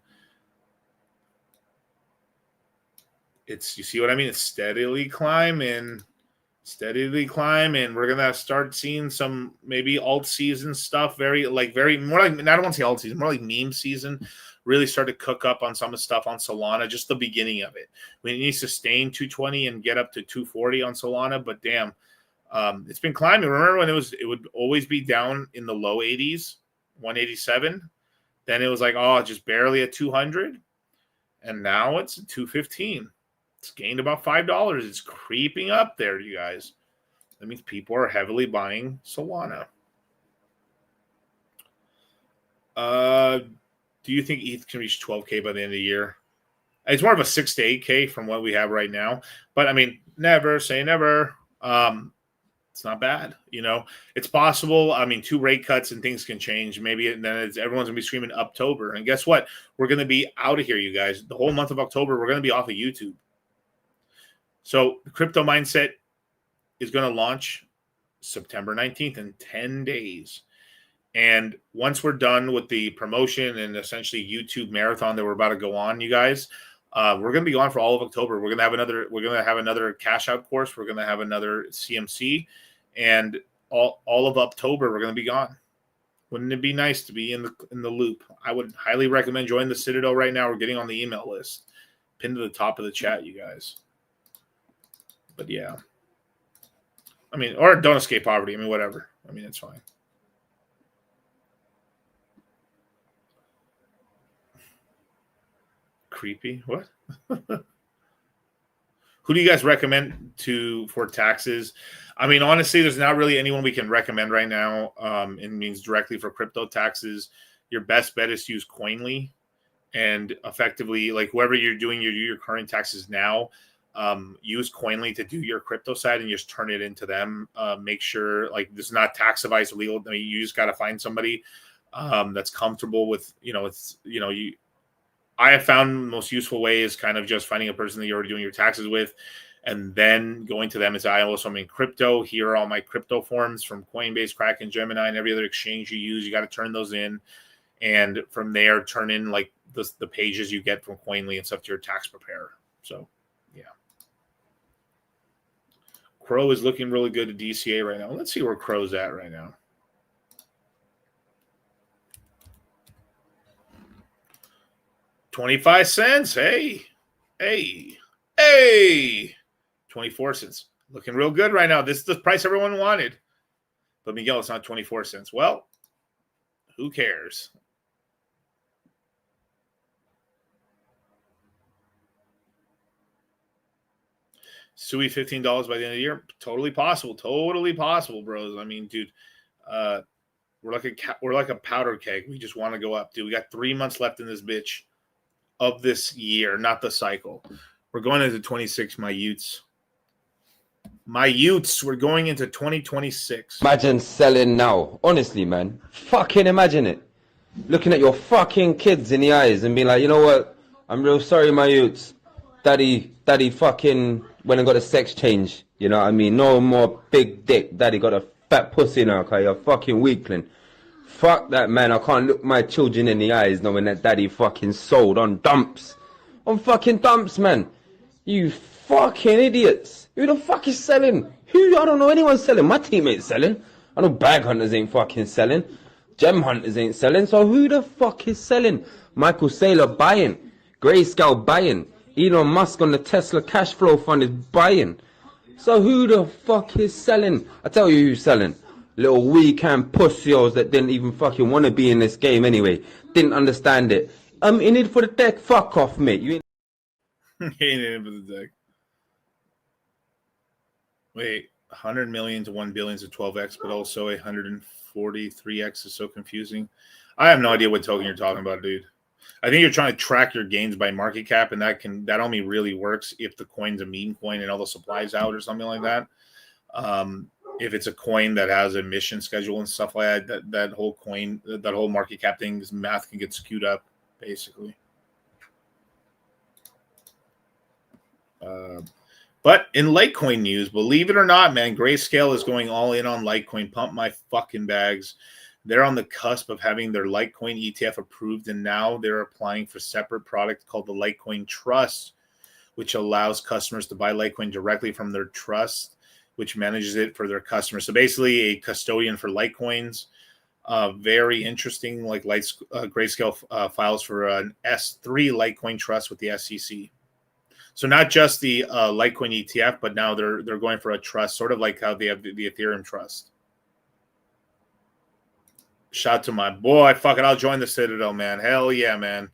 You see what I mean? It's steadily climbing. We're gonna start seeing some maybe alt season stuff. I don't want to say alt season, more like meme season. Really start to cook up on some of the stuff on Solana, just the beginning of it. We need to sustain 220 and get up to 240 on Solana, but damn, it's been climbing. Remember when it would always be down in the low 80s, 187. Then it was like, just barely at 200, and now it's at 215. It's gained about $5. It's creeping up there, you guys. That means people are heavily buying Solana. Do you think ETH can reach 12K by the end of the year? It's more of a 6 to 8K from what we have right now. But I mean, never say never. It's not bad. It's possible. I mean, 2 rate cuts and things can change. Maybe everyone's going to be screaming October. And guess what? We're going to be out of here, you guys. The whole month of October, we're going to be off of YouTube. So the Crypto Mindset is going to launch September 19th in 10 days. And once we're done with the promotion and essentially YouTube marathon that we're about to go on, you guys, we're going to be gone for all of October. We're going to have another cash out course. We're going to have another CMC, and all of October we're going to be gone. Wouldn't it be nice to be in the loop? I would highly recommend joining the Citadel right now. We're getting on the email list, pinned to the top of the chat, you guys. But yeah, I mean, or don't escape poverty. I mean, whatever. I mean, it's fine. Creepy. What? Who do you guys recommend for taxes? I mean, honestly, there's not really anyone we can recommend right now. It means directly for crypto taxes. Your best bet is to use Coinly, and effectively, like whoever you're doing your current taxes now, use Coinly to do your crypto side and just turn it into them. Make sure this is not tax advice legal. I mean, you just got to find somebody that's comfortable with, I have found the most useful way is kind of just finding a person that you're already doing your taxes with, and then going to them and say, I'm in crypto. Here are all my crypto forms from Coinbase, Kraken, Gemini, and every other exchange you use. You got to turn those in. And from there, turn in the pages you get from Coinly and stuff to your tax preparer. So, yeah. Crow is looking really good at DCA right now. Let's see where Crow's at right now. $0.25. Hey. 24 cents. Looking real good right now. This is the price everyone wanted. But Miguel, it's not 24 cents. Well, who cares? Sui $15 by the end of the year. Totally possible, bros. I mean, dude, we're like a powder keg. We just want to go up, dude. We got 3 months left in this bitch of this year, not the cycle. We're going into 26, my Utes. My Utes, we're going into 2026. Imagine selling now. Honestly, man. Fucking imagine it. Looking at your fucking kids in the eyes and being like, you know what? I'm real sorry, my youths. Daddy fucking went and got a sex change. You know what I mean? No more big dick. Daddy got a fat pussy now, okay? You're a fucking weakling. Fuck that, man. I can't look my children in the eyes knowing that daddy fucking sold on dumps. On fucking dumps, man. You fucking idiots. Who the fuck is selling? I don't know anyone selling. My team ain't selling. I know bag hunters ain't fucking selling. Gem hunters ain't selling. So who the fuck is selling? Michael Saylor buying. Grayscale buying. Elon Musk on the Tesla cash flow fund is buying. So who the fuck is selling? I tell you who's selling. Little weekend pussios that didn't even fucking want to be in this game anyway. Didn't understand it. I'm in it for the deck. Fuck off, mate. You ain't ain't in it for the deck. Wait, 100 million to 1 billion to 12x, but also 143x is so confusing. I have no idea what token you're talking about, dude. I think you're trying to track your gains by market cap, and that only really works if the coin's a meme coin and all the supplies out or something like that. If it's a coin that has a mission schedule and stuff like that, that whole market cap thing's math can get skewed up, basically. But in Litecoin news, believe it or not, man, Grayscale is going all in on Litecoin. Pump my fucking bags. They're on the cusp of having their Litecoin ETF approved, and now they're applying for a separate product called the Litecoin Trust, which allows customers to buy Litecoin directly from their trust, which manages it for their customers. So basically a custodian for Litecoins. Very interesting, like Grayscale files for an S3 Litecoin Trust with the SEC. So not just the Litecoin ETF, but now they're going for a trust, sort of like how they have the Ethereum Trust. Shout out to my boy. Fuck it, I'll join the Citadel, man. Hell yeah, man.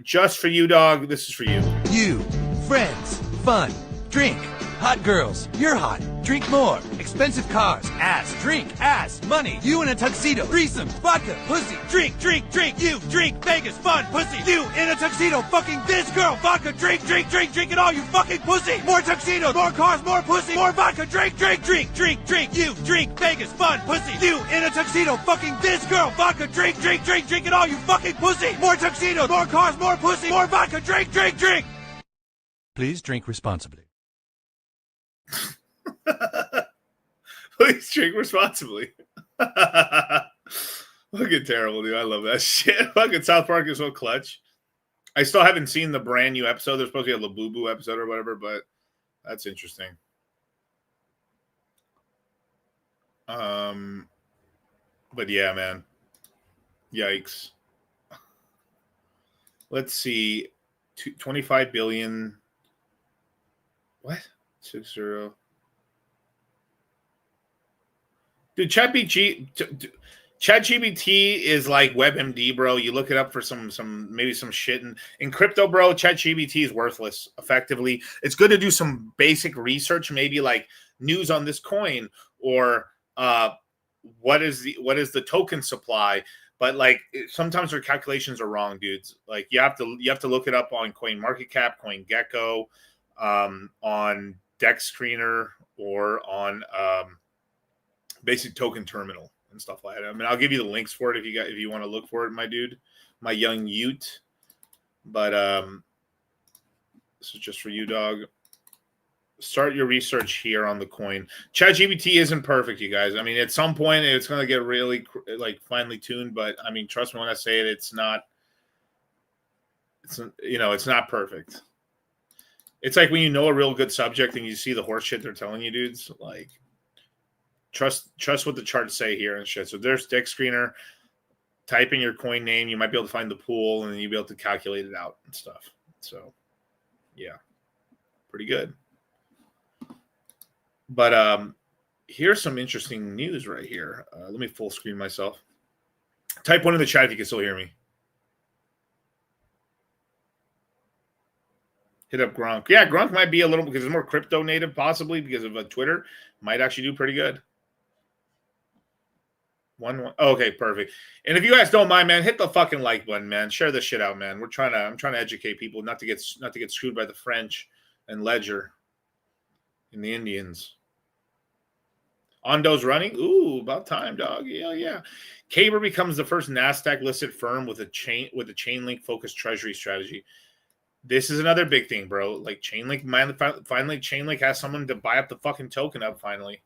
Just for you, dog. This is for you. You, friends, fun, drink, hot girls, you're hot, drink more, expensive cars, ass, drink, ass, money, you in a tuxedo, threesomes, vodka, pussy, drink, drink, drink, you, drink, Vegas, fun, pussy, you in a tuxedo, fucking this girl, vodka, drink, drink, drink, drink it all, you fucking pussy, more tuxedos, more cars, more pussy, more vodka, drink, drink, drink, drink, drink, you, drink, Vegas, fun, pussy, you in a tuxedo, fucking this girl, vodka, drink, drink, drink, drink it all, you fucking pussy, more tuxedos, more cars, more pussy, more vodka, drink, drink, drink. Please drink responsibly. Please drink responsibly. Fucking terrible, dude. I love that shit. Fucking South Park is so clutch. I still haven't seen the brand new episode. There's supposed to be a Labubu episode or whatever, but that's interesting. But yeah, man. Yikes. Let's see. 25 billion. What? 60. Dude, ChatGPT is like WebMD, bro. You look it up for maybe some shit. And in crypto, bro, ChatGPT is worthless, effectively. It's good to do some basic research, maybe like news on this coin or what is the token supply. But like sometimes their calculations are wrong, dudes. Like you have to look it up on CoinMarketCap, CoinGecko, on Dex Screener, or on Basic Token Terminal and stuff like that. I mean, I'll give you the links for it if you want to look for it, my dude, my young Ute. But this is just for you, dog. Start your research here on the coin. ChatGPT isn't perfect, you guys. I mean, at some point it's going to get really like finely tuned, but I mean, trust me when I say it, it's not perfect. It's like when you know a real good subject and you see the horse shit they're telling you, dudes, like trust what the charts say here and shit. So there's Dex Screener. Type in your coin name. You might be able to find the pool and then you'll be able to calculate it out and stuff. So, yeah, pretty good. But here's some interesting news right here. Let me full screen myself. Type one in the chat if you can still hear me. Hit up Gronk. Yeah, Gronk might be a little, because it's more crypto native, possibly because of Twitter. Might actually do pretty good. 1-1. Okay, perfect. And if you guys don't mind, man, hit the fucking like button, man. Share this shit out, man. I'm trying to educate people not to get screwed by the French and Ledger and the Indians. Ondo's running. Ooh, about time, dog. Yeah. Caber becomes the first Nasdaq listed firm with a chain link focused treasury strategy. This is another big thing, bro. Like Chainlink, finally, Chainlink has someone to buy up the fucking token up. Finally,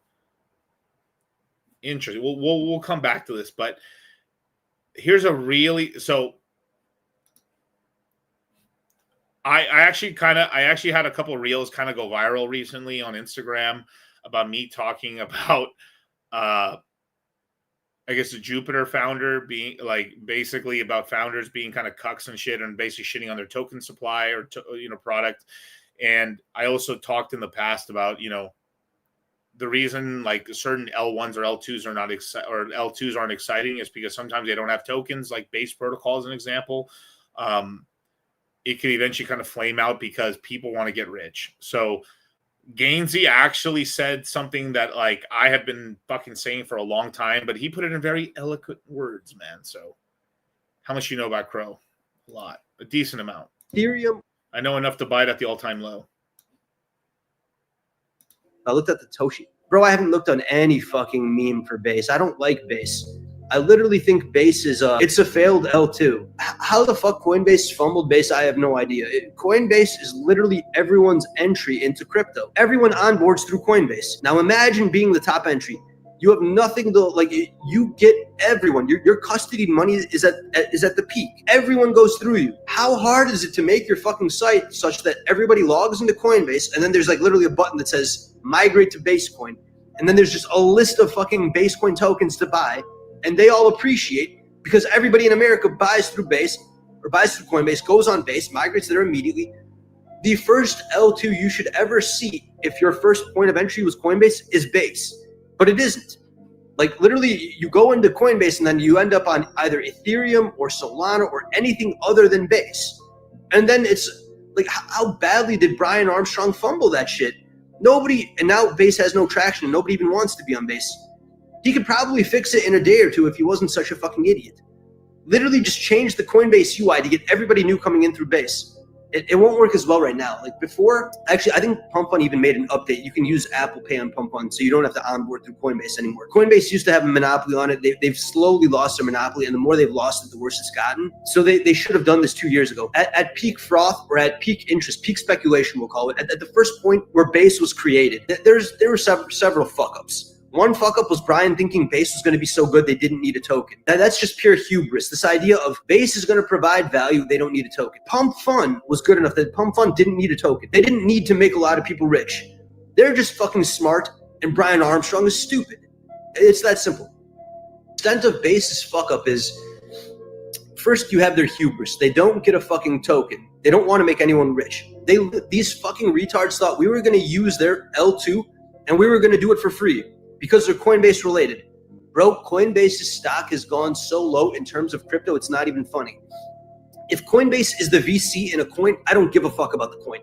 interesting. We'll come back to this, but here's a really I actually had a couple of reels kind of go viral recently on Instagram about me talking about I guess the Jupiter founder being like basically about founders being kind of cucks and shit and basically shitting on their token supply or product. And I also talked in the past about the reason like certain L1s or L2s are not or L2s aren't exciting is because sometimes they don't have tokens, like Base Protocol as an example. It could eventually kind of flame out because people want to get rich. So Gainsey actually said something that like I have been fucking saying for a long time, but he put it in very eloquent words, man. So how much you know about Crow? A lot. A decent amount. Ethereum. I know enough to buy it at the all-time low. I looked at the Toshi. Bro, I haven't looked on any fucking meme for Base. I don't like Base. I literally think Base is it's a failed L2. How the fuck Coinbase fumbled Base, I have no idea. Coinbase is literally everyone's entry into crypto. Everyone onboards through Coinbase. Now imagine being the top entry. You have nothing to like. You get everyone. Your custody money is at the peak. Everyone goes through you. How hard is it to make your fucking site such that everybody logs into Coinbase and then there's like literally a button that says migrate to Basecoin, and then there's just a list of fucking Basecoin tokens to buy. And they all appreciate because everybody in America buys through Base or buys through Coinbase, goes on Base, migrates there immediately. The first L2 you should ever see if your first point of entry was Coinbase is Base, but it isn't. Like literally you go into Coinbase and then you end up on either Ethereum or Solana or anything other than Base. And then it's like, how badly did Brian Armstrong fumble that shit? Nobody, and now Base has no traction. Nobody even wants to be on Base. He could probably fix it in a day or two if he wasn't such a fucking idiot. Literally just change the Coinbase UI to get everybody new coming in through Base. It won't work as well right now. Like before, actually, I think Pump Fund even made an update. You can use Apple Pay on Pump Fund, so you don't have to onboard through Coinbase anymore. Coinbase used to have a monopoly on it. They've slowly lost their monopoly, and the more they've lost it, the worse it's gotten. So they should have done this 2 years ago. At peak froth, or at peak interest, peak speculation, we'll call it, at the first point where Base was created, there were several fuck-ups. One fuck up was Brian thinking Base was going to be so good they didn't need a token. That's just pure hubris. This idea of Base is going to provide value, they don't need a token. Pump Fund was good enough that Pump Fund didn't need a token. They didn't need to make a lot of people rich. They're just fucking smart, and Brian Armstrong is stupid. It's that simple. The extent of Base's fuck up is, first you have their hubris. They don't get a fucking token. They don't want to make anyone rich. These fucking retards thought we were going to use their L2 and we were going to do it for free. Because they're Coinbase related. Bro, Coinbase's stock has gone so low in terms of crypto, it's not even funny. If Coinbase is the VC in a coin, I don't give a fuck about the coin.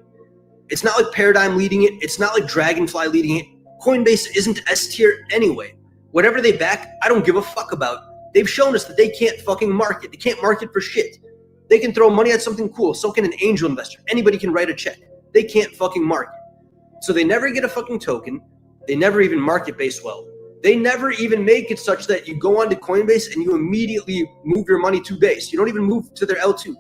It's not like Paradigm leading it. It's not like Dragonfly leading it. Coinbase isn't S tier anyway. Whatever they back, I don't give a fuck about. They've shown us that they can't fucking market. They can't market for shit. They can throw money at something cool. So can an angel investor. Anybody can write a check. They can't fucking market. So they never get a fucking token. They never even market Base well. They never even make it such that you go onto Coinbase and you immediately move your money to Base. You don't even move to their L2.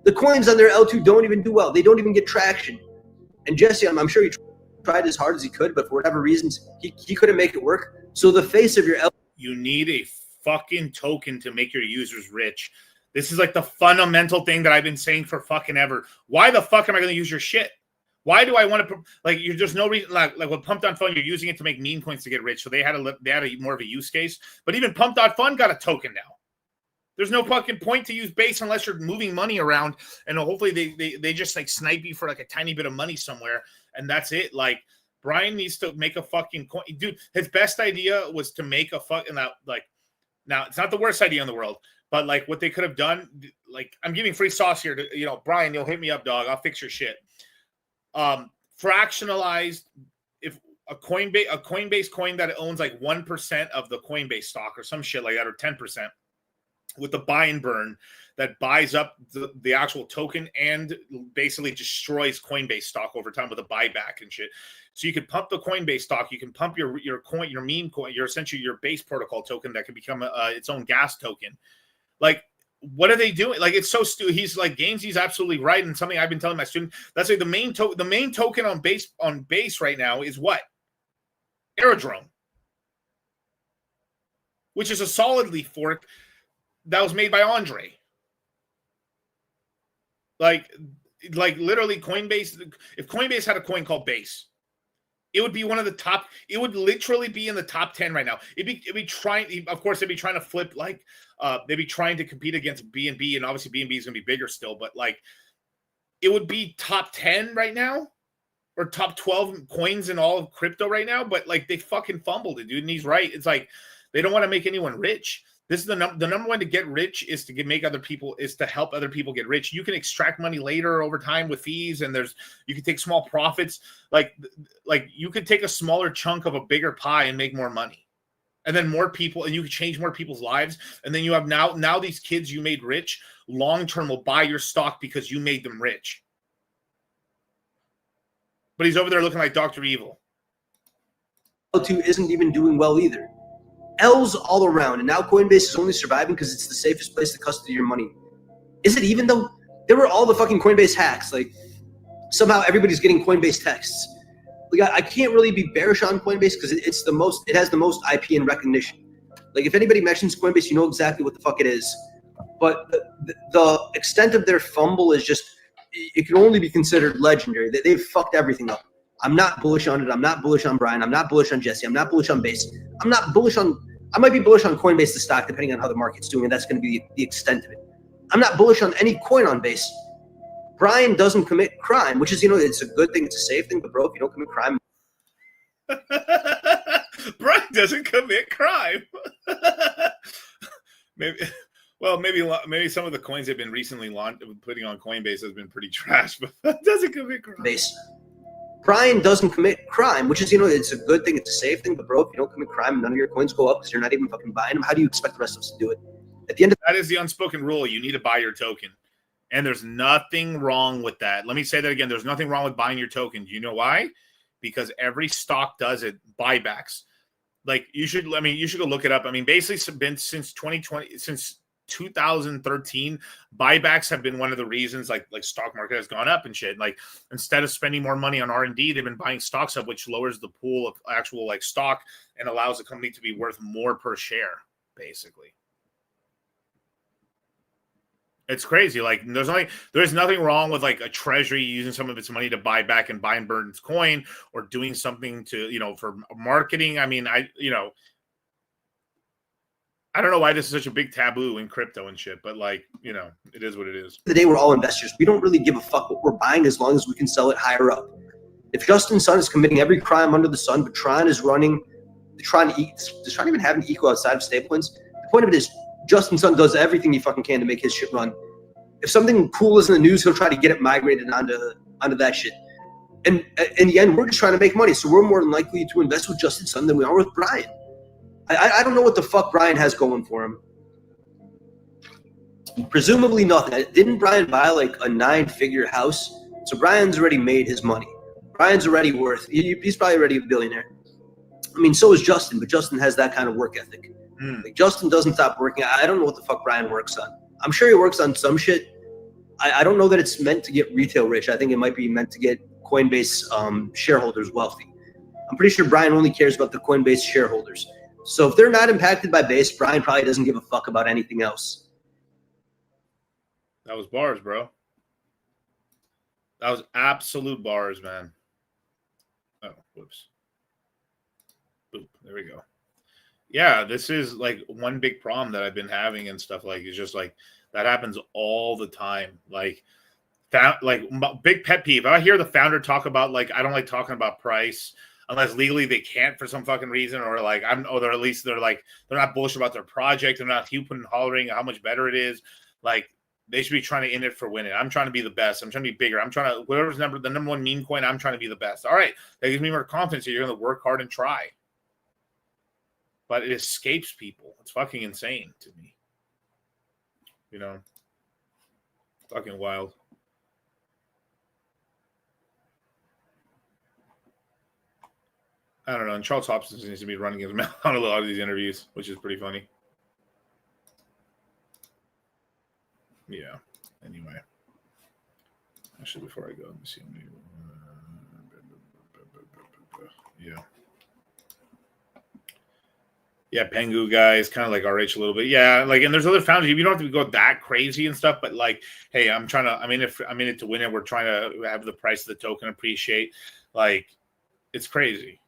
The coins on their L2 don't even do well. They don't even get traction. And Jesse, I'm sure he tried as hard as he could, but for whatever reasons, he couldn't make it work. So the face of your L2. You need a fucking token to make your users rich. This is like the fundamental thing that I've been saying for fucking ever. Why the fuck am I going to use your shit? Why do I want to you're just no reason like with Pump.Fund, you're using it to make meme coins to get rich. So they had a more of a use case. But even Pump.Fund got a token now. There's no fucking point to use Base unless you're moving money around, and hopefully they just like snipe you for like a tiny bit of money somewhere, and that's it. Like Brian needs to make a fucking coin. Dude, his best idea was to make a fucking now it's not the worst idea in the world, but like what they could have done, like I'm giving free sauce here to Brian, you'll hit me up, dog. I'll fix your shit. Fractionalized, if a Coinbase coin that owns like 1% of the Coinbase stock or some shit like that, or 10%, with the buy and burn that buys up the actual token and basically destroys Coinbase stock over time with a buyback and shit. So you can pump the Coinbase stock, you can pump your coin, your meme coin, your essentially your base protocol token that can become its own gas token. Like, what are they doing? Like, it's so stupid. He's like, Gainesy's absolutely right, and something I've been telling my student. That's like the main token on base right now is what? Aerodrome, which is a solidly fork that was made by Andre. Like literally Coinbase. If Coinbase had a coin called Base, it would be one of the top. It would literally be in the top 10 right now. It'd be trying. Of course, they'd be trying to flip. Like, they'd be trying to compete against BNB, and obviously BNB is going to be bigger still. But like, it would be top 10 right now, or top 12 coins in all of crypto right now. But like, they fucking fumbled it, dude. And he's right. It's like they don't want to make anyone rich. This is the number one to get rich is to help other people get rich. You can extract money later over time with fees, and you can take small profits. Like you could take a smaller chunk of a bigger pie and make more money, and then more people, and you can change more people's lives. And then you have now these kids you made rich long term will buy your stock because you made them rich. But he's over there looking like Dr. Evil. L2 isn't even doing well either. L's all around, and now Coinbase is only surviving because it's the safest place to custody your money. Is it even though? There were all the fucking Coinbase hacks. Like, somehow everybody's getting Coinbase texts. Like, I can't really be bearish on Coinbase because it has the most IP and recognition. Like, if anybody mentions Coinbase, you know exactly what the fuck it is. But the extent of their fumble is just, it can only be considered legendary. They've fucked everything up. I'm not bullish on it. I'm not bullish on Brian. I'm not bullish on Jesse. I'm not bullish on Base. I might be bullish on Coinbase, the stock, depending on how the market's doing, and that's going to be the extent of it. I'm not bullish on any coin on Base. Brian doesn't commit crime, which is, it's a good thing. It's a safe thing. But, bro, if you don't commit crime. Brian doesn't commit crime. Maybe some of the coins they've been recently putting on Coinbase has been pretty trash, but that doesn't commit crime. Base. Brian doesn't commit crime, which is, it's a good thing. It's a safe thing. But, bro, if you don't commit crime, none of your coins go up because you're not even fucking buying them. How do you expect the rest of us to do it? At the end of that is the unspoken rule. You need to buy your token. And there's nothing wrong with that. Let me say that again. There's nothing wrong with buying your token. Do you know why? Because every stock does it. Buybacks. Like, you should go look it up. I mean, basically since 2020, since 2013, buybacks have been one of the reasons like stock market has gone up and shit. Like, instead of spending more money on R&D, they've been buying stocks up, which lowers the pool of actual like stock and allows the company to be worth more per share, basically. It's crazy. Like, there's nothing wrong with like a treasury using some of its money to buy back and buy and burn its coin, or doing something to, for marketing. I mean, I don't know why this is such a big taboo in crypto and shit, but like, it is what it is. The day we're all investors. We don't really give a fuck what we're buying as long as we can sell it higher up. If Justin Sun is committing every crime under the sun, but Tron is running, does Tron even have an equal outside of stablecoins? The point of it is, Justin Sun does everything he fucking can to make his shit run. If something cool is in the news, he'll try to get it migrated onto that shit. And in the end, we're just trying to make money. So we're more than likely to invest with Justin Sun than we are with Brian. I don't know what the fuck Brian has going for him. Presumably nothing. Didn't Brian buy like a 9-figure house? So Brian's already made his money. Brian's already he's probably already a billionaire. I mean, so is Justin, but Justin has that kind of work ethic. Like, Justin doesn't stop working. I don't know what the fuck Brian works on. I'm sure he works on some shit. I don't know that it's meant to get retail rich. I think it might be meant to get Coinbase shareholders wealthy. I'm pretty sure Brian only cares about the Coinbase shareholders. So if they're not impacted by Base, Brian probably doesn't give a fuck about anything else. That was bars, bro. That was absolute bars, man. Oh, whoops. Boop. There we go. Yeah, this is like one big problem that I've been having and stuff. Like, it's just like that happens all the time. Like big pet peeve. I hear the founder talk about like, I don't like talking about price unless legally they can't for some fucking reason, or like they're at least they're not bullish about their project. They're not hooping and hollering how much better it is. Like, They should be trying to in it for winning. I'm trying to be the best. I'm trying to be bigger. I'm trying to whatever's the number one meme coin. I'm trying to be the best. All right, that gives me more confidence that you're going to work hard and try. But it escapes people. It's fucking insane to me. You know, fucking wild. I don't know. And Charles Hobson seems to be running his mouth on a lot of these interviews, which is pretty funny. Yeah. Anyway. Actually, before I go, let me see. Yeah. Yeah, Pengu guys, kind of like RH a little bit. Yeah, like, and there's other founders. You don't have to go that crazy and stuff, but like, hey, I'm in it to win it. We're trying to have the price of the token appreciate. Like, it's crazy.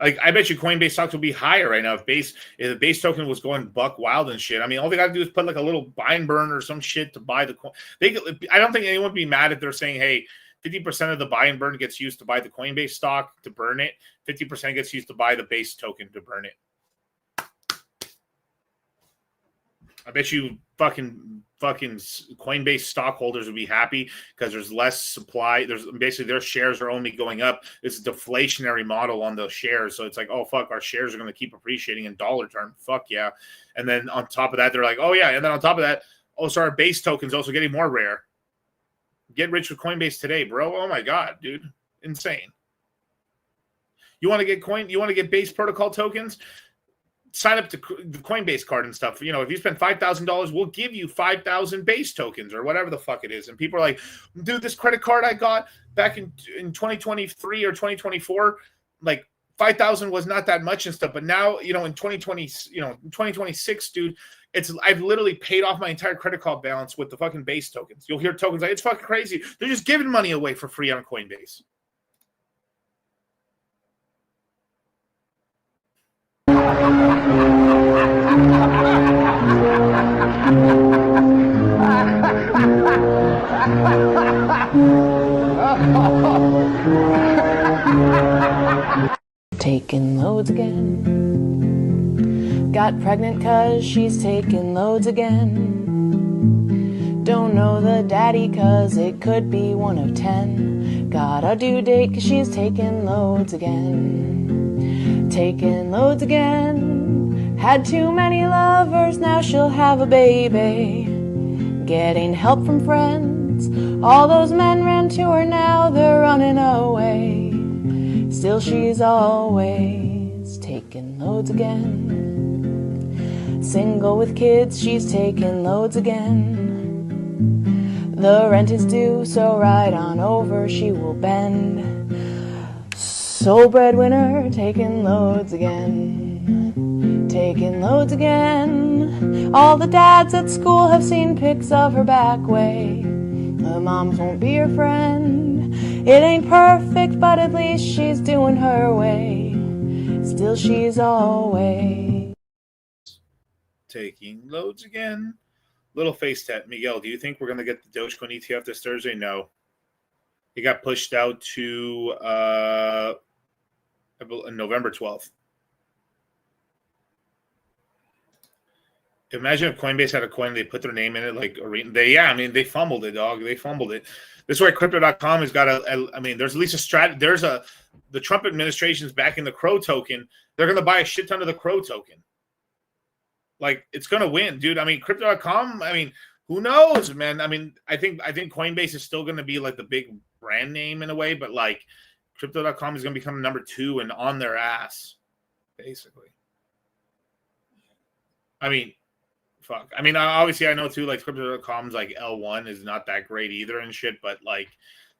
Like, I bet you Coinbase stocks will be higher right now if the base token was going buck wild and shit. I mean, all they got to do is put like a little buy and burn or some shit to buy the coin. I don't think anyone would be mad if they're saying, hey, 50% of the buy and burn gets used to buy the Coinbase stock to burn it. 50% gets used to buy the base token to burn it. I bet you fucking Coinbase stockholders would be happy because there's less supply. There's basically their shares are only going up. It's a deflationary model on those shares. So it's like, oh, fuck, our shares are going to keep appreciating in dollar terms. Fuck yeah. And then on top of that, they're like, oh, yeah. And then on top of that, also our base token's also getting more rare. Get rich with Coinbase today, bro. Oh, my God, dude. Insane. You want to get base protocol tokens? Sign up to the Coinbase card and stuff. You know, if you spend $5,000, we'll give you 5,000 base tokens or whatever the fuck it is. And people are like, dude, this credit card I got back in 2023 or 2024, like 5,000 was not that much and stuff. But now, you know, in 2026, dude, I've literally paid off my entire credit card balance with the fucking base tokens. You'll hear tokens like, it's fucking crazy. They're just giving money away for free on Coinbase. Taking loads again. Got pregnant cause she's taking loads again. Don't know the daddy cause it could be one of 10. Got a due date cause she's taking loads again. Taking loads again. Had too many lovers, now she'll have a baby. Getting help from friends. All those men ran to her, now they're running away. Still she's always taking loads again. Single with kids, she's taking loads again. The rent is due, so right on over she will bend. Sole breadwinner, taking loads again. Taking loads again. All the dads at school have seen pics of her back way. The moms won't be her friend. It ain't perfect, but at least she's doing her way. Still she's always taking loads again. Little face tap. Miguel, do you think we're going to get the Dogecoin ETF this Thursday? No. It got pushed out to November 12th. Imagine if Coinbase had a coin, they put their name in it, like they fumbled it, dog. They fumbled it. This is why Crypto.com has got there's at least a strat. The Trump administration's backing the Crow token. They're going to buy a shit ton of the Crow token. Like, it's going to win, dude. I mean, Crypto.com, who knows, man? I think Coinbase is still going to be like the big brand name in a way, but like Crypto.com is going to become number 2 and on their ass, basically. Fuck. Obviously, I know too, like Crypto.com's like L1 is not that great either and shit, but like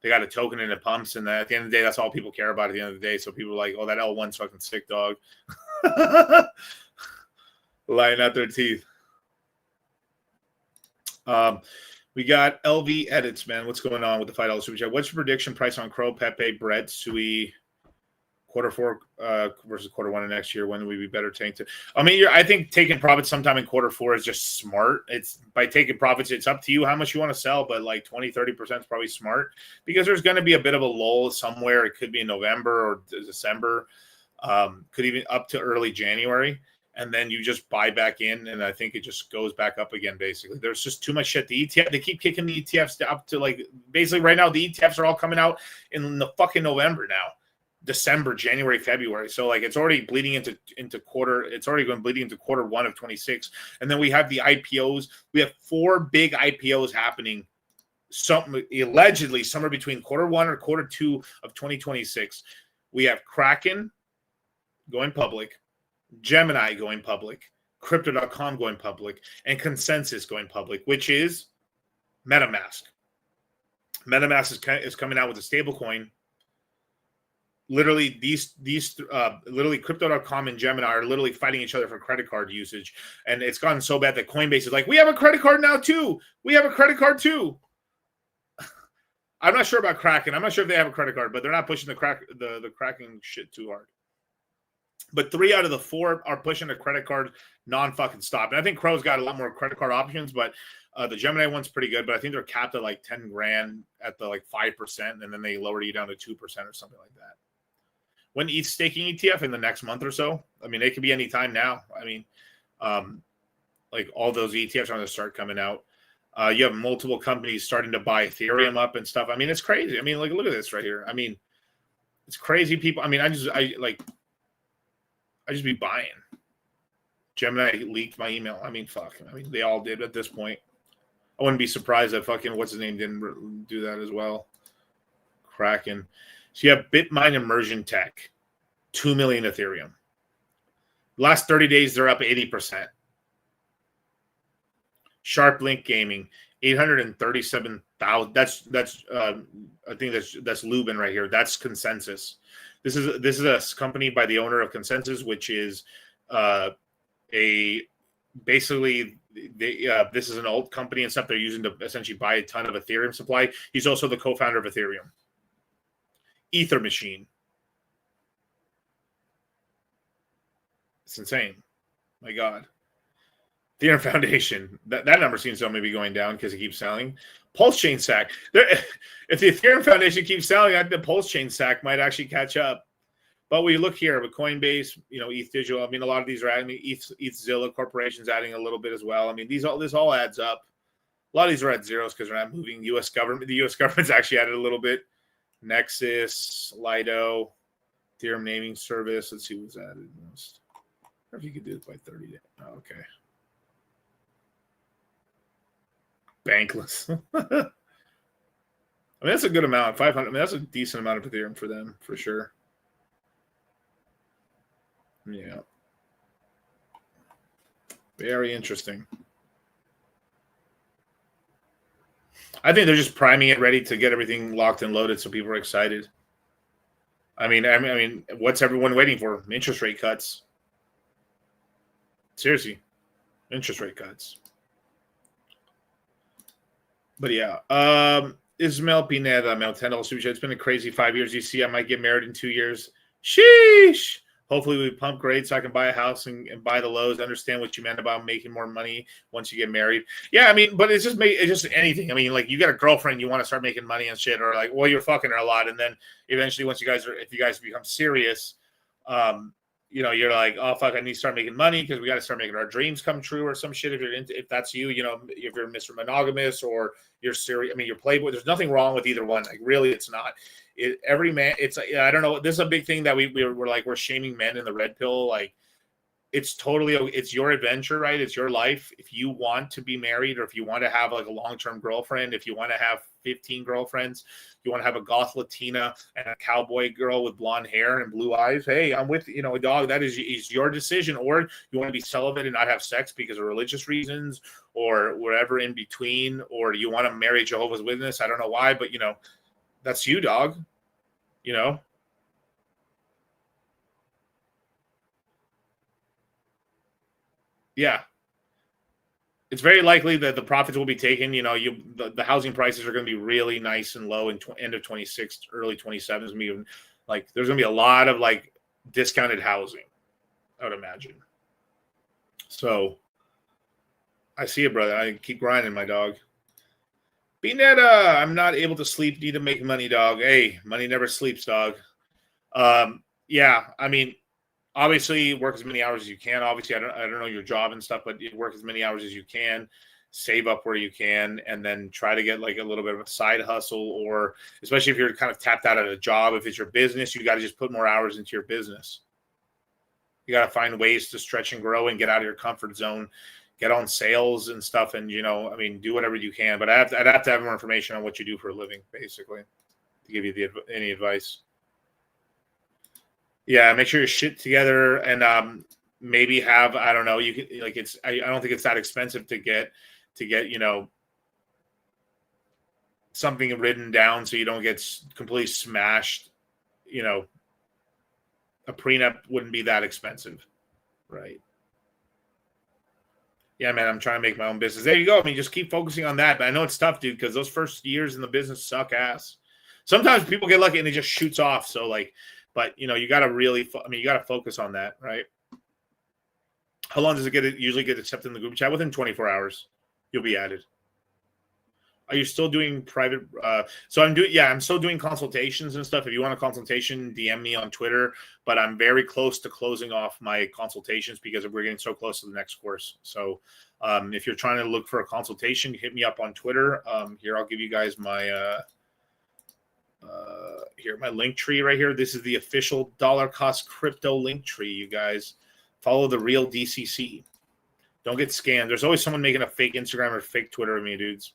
they got a token and it pumps, and at the end of the day, that's all people care about at the end of the day. So people are like, oh, that L1's fucking sick, dog. Lying out their teeth. We got LV edits, man. What's going on with the $5 super chat? What's your prediction price on Crow, Pepe, Brett, Sui? Q4 versus Q1 of next year, when would we be better taking? I think taking profits sometime in Q4 is just smart. It's by taking profits, it's up to you how much you want to sell, but like 20-30% is probably smart because there's going to be a bit of a lull somewhere. It could be in November or December, could even up to early January. and then you just buy back in, and I think it just goes back up again. Basically, there's just too much shit. The ETF, they keep kicking the ETFs up to like basically right now. The ETFs are all coming out in the fucking November now, December, January, February. So like it's already bleeding into quarter. It's already going bleeding into quarter one of 26, and then we have the IPOs. We have 4 big IPOs happening. Some allegedly somewhere between quarter one or quarter two of 2026. We have Kraken going public, Gemini going public, Crypto.com going public, and Consensus going public, which is MetaMask. MetaMask is coming out with a stable coin. Literally, these literally Crypto.com and Gemini are literally fighting each other for credit card usage, and it's gotten so bad that Coinbase is like, we have a credit card now too. We have a credit card too. I'm not sure about Kraken. I'm not sure if they have a credit card, but they're not pushing the Kraken shit too hard. But 3 out of the 4 are pushing a credit card non-fucking stop. And I think Crow's got a lot more credit card options, but the Gemini one's pretty good. But I think they're capped at like 10 grand at the like 5%, and then they lower you down to 2% or something like that. When ETH staking ETF in the next month or so, I mean, it could be any time now. I mean, like all those ETFs are going to start coming out. You have multiple companies starting to buy Ethereum up and stuff. I mean, it's crazy. I mean, like, look at this right here. I mean, it's crazy. People. I mean, I just be buying. Gemini leaked my email. I mean, fuck. I mean, they all did at this point. I wouldn't be surprised that fucking what's his name didn't do that as well. Kraken. So you have Bitmine Immersion Tech, 2 million Ethereum. Last 30 days, they're up 80%. SharpLink Gaming, 837,000. That's I think that's Lubin right here. That's Consensus. This is a company by the owner of Consensus, which is basically this is an old company and stuff they're using to essentially buy a ton of Ethereum supply. He's also the co-founder of Ethereum. Ether Machine. It's insane. My God. Ethereum Foundation, that number seems to only be going down because it keeps selling. Pulse Chain Stack. If the Ethereum Foundation keeps selling, the Pulse Chain Stack might actually catch up. But we look here with Coinbase, ETH Digital. I mean, a lot of these are adding. ETHZilla Corporation's adding a little bit as well. I mean, this all adds up. A lot of these are at zeros because they're not moving. The U.S. government's actually added a little bit. Nexus, Lido, Ethereum Naming Service. Let's see what's added most. I wonder if you could do it by 30 days. Oh, okay. Bankless. I mean, that's a good amount. 500. I mean, that's a decent amount of Ethereum for them, for sure. Yeah. Very interesting. I think they're just priming it, ready to get everything locked and loaded, so people are excited. I mean, what's everyone waiting for? Interest rate cuts. Seriously, interest rate cuts. But yeah, Ismael Pineda, Mel $10 super chat. It's been a crazy 5 years. You see, I might get married in 2 years. Sheesh. Hopefully we pump grade so I can buy a house and buy the lows. Understand what you meant about making more money once you get married. Yeah, I mean, but it's just anything. I mean, like you got a girlfriend, you want to start making money and shit, or like, well, you're fucking her a lot, and then eventually once if you guys become serious, you're like, oh fuck, I need to start making money because we got to start making our dreams come true or some shit. If that's you, if you're Mr. Monogamous or you're serious, I mean, you're Playboy. There's nothing wrong with either one. Like really, it's not. Every man, it's I don't know. This is a big thing that we're shaming men in the red pill. Like it's your adventure, right? It's your life. If you want to be married or if you want to have like a long-term girlfriend, if you want to have 15 girlfriends, you want to have a goth Latina and a cowboy girl with blonde hair and blue eyes. Hey, I'm with, dog, that is your decision. Or you want to be celibate and not have sex because of religious reasons or whatever in between, or you want to marry Jehovah's Witness. I don't know why, but that's you, dog. Yeah. It's very likely that the profits will be taken. The housing prices are going to be really nice and low in end of 26, early 27. Even like there's going to be a lot of like discounted housing, I would imagine. So I see it, brother. I keep grinding, my dog. Binetta, I'm not able to sleep. Need to make money, dog. Hey, money never sleeps, dog. Yeah, I mean, obviously work as many hours as you can. Obviously, I don't know your job and stuff, but work as many hours as you can. Save up where you can, and then try to get like a little bit of a side hustle, or especially if you're kind of tapped out at a job. If it's your business, you got to just put more hours into your business. You got to find ways to stretch and grow and get out of your comfort zone, get on sales and stuff. And, I mean, do whatever you can, but I'd have to have more information on what you do for a living, basically, to give you any advice. Yeah. Make sure your shit together, and maybe have, I don't know, you can like, I don't think it's that expensive to get, something written down so you don't get completely smashed. A prenup wouldn't be that expensive, right? Yeah, man, I'm trying to make my own business. There you go. I mean, just keep focusing on that. But I know it's tough, dude, because those first years in the business suck ass. Sometimes people get lucky and it just shoots off. So like, but you got to really, you got to focus on that, right? How long does it usually get accepted in the group chat? Within 24 hours, you'll be added. Are you still doing private? I'm still doing consultations and stuff. If you want a consultation, DM me on Twitter. But I'm very close to closing off my consultations because we're getting so close to the next course. So if you're trying to look for a consultation, hit me up on Twitter. Here, I'll give you guys my my link tree right here. This is the official dollar cost crypto link tree, you guys. Follow the real DCC. Don't get scammed. There's always someone making a fake Instagram or fake Twitter of me, dudes.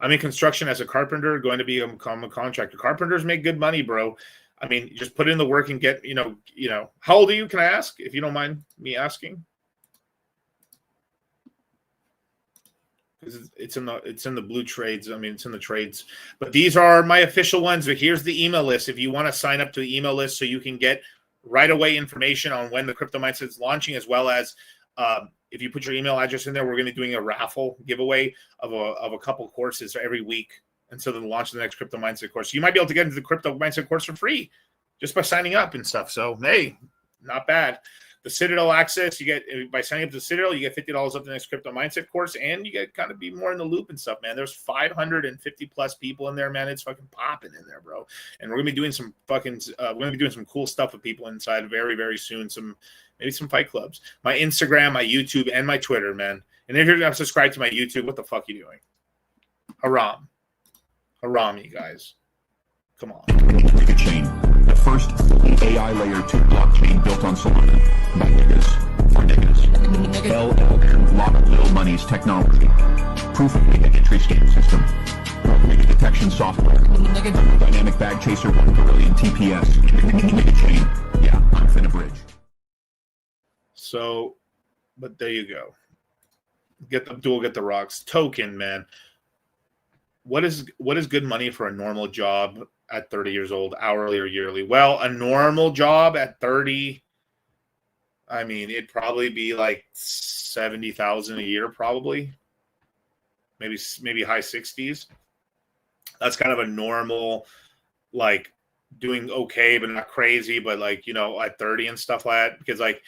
I'm in construction as a carpenter, going to become a contractor. Carpenters make good money, bro. I mean, just put in the work and get, how old are you? Can I ask, if you don't mind me asking? Because it's in the blue trades. I mean, it's in the trades. But these are my official ones. But here's the email list. If you want to sign up to the email list so you can get right away information on when the Crypto Mindset is launching, as well as if you put your email address in there, we're going to be doing a raffle giveaway of a couple courses every week until the launch of the next Crypto Mindset course. You might be able to get into the Crypto Mindset course for free just by signing up and stuff. So, hey, not bad. The Citadel access, you get by signing up to the Citadel, you get $50 off the next Crypto Mindset course, and you get kind of be more in the loop and stuff, man. There's 550 plus people in there, man. It's fucking popping in there, bro. And we're gonna be doing some cool stuff with people inside very, very soon. Maybe some fight clubs. My Instagram, my YouTube, and my Twitter, man. And if you're not subscribed to my YouTube, what the fuck are you doing? Haram, you guys. Come on. Chain, the first AI layer 2 blockchain built on Solana. By niggas, for niggas. LLM, lot of little money's technology. Proof of data entry scan system. Nigga detection software. Dynamic bag chaser 1 Brilliant TPS. Nigga chain. Yeah, I'm finna bridge. So, but there you go. Get the rocks. Token, man. What is good money for a normal job at 30 years old, hourly or yearly? Well, a normal job at 30, I mean, it'd probably be like 70,000 a year, probably. Maybe high 60s. That's kind of a normal, like, doing okay, but not crazy, but like, at 30 and stuff like that. Because like,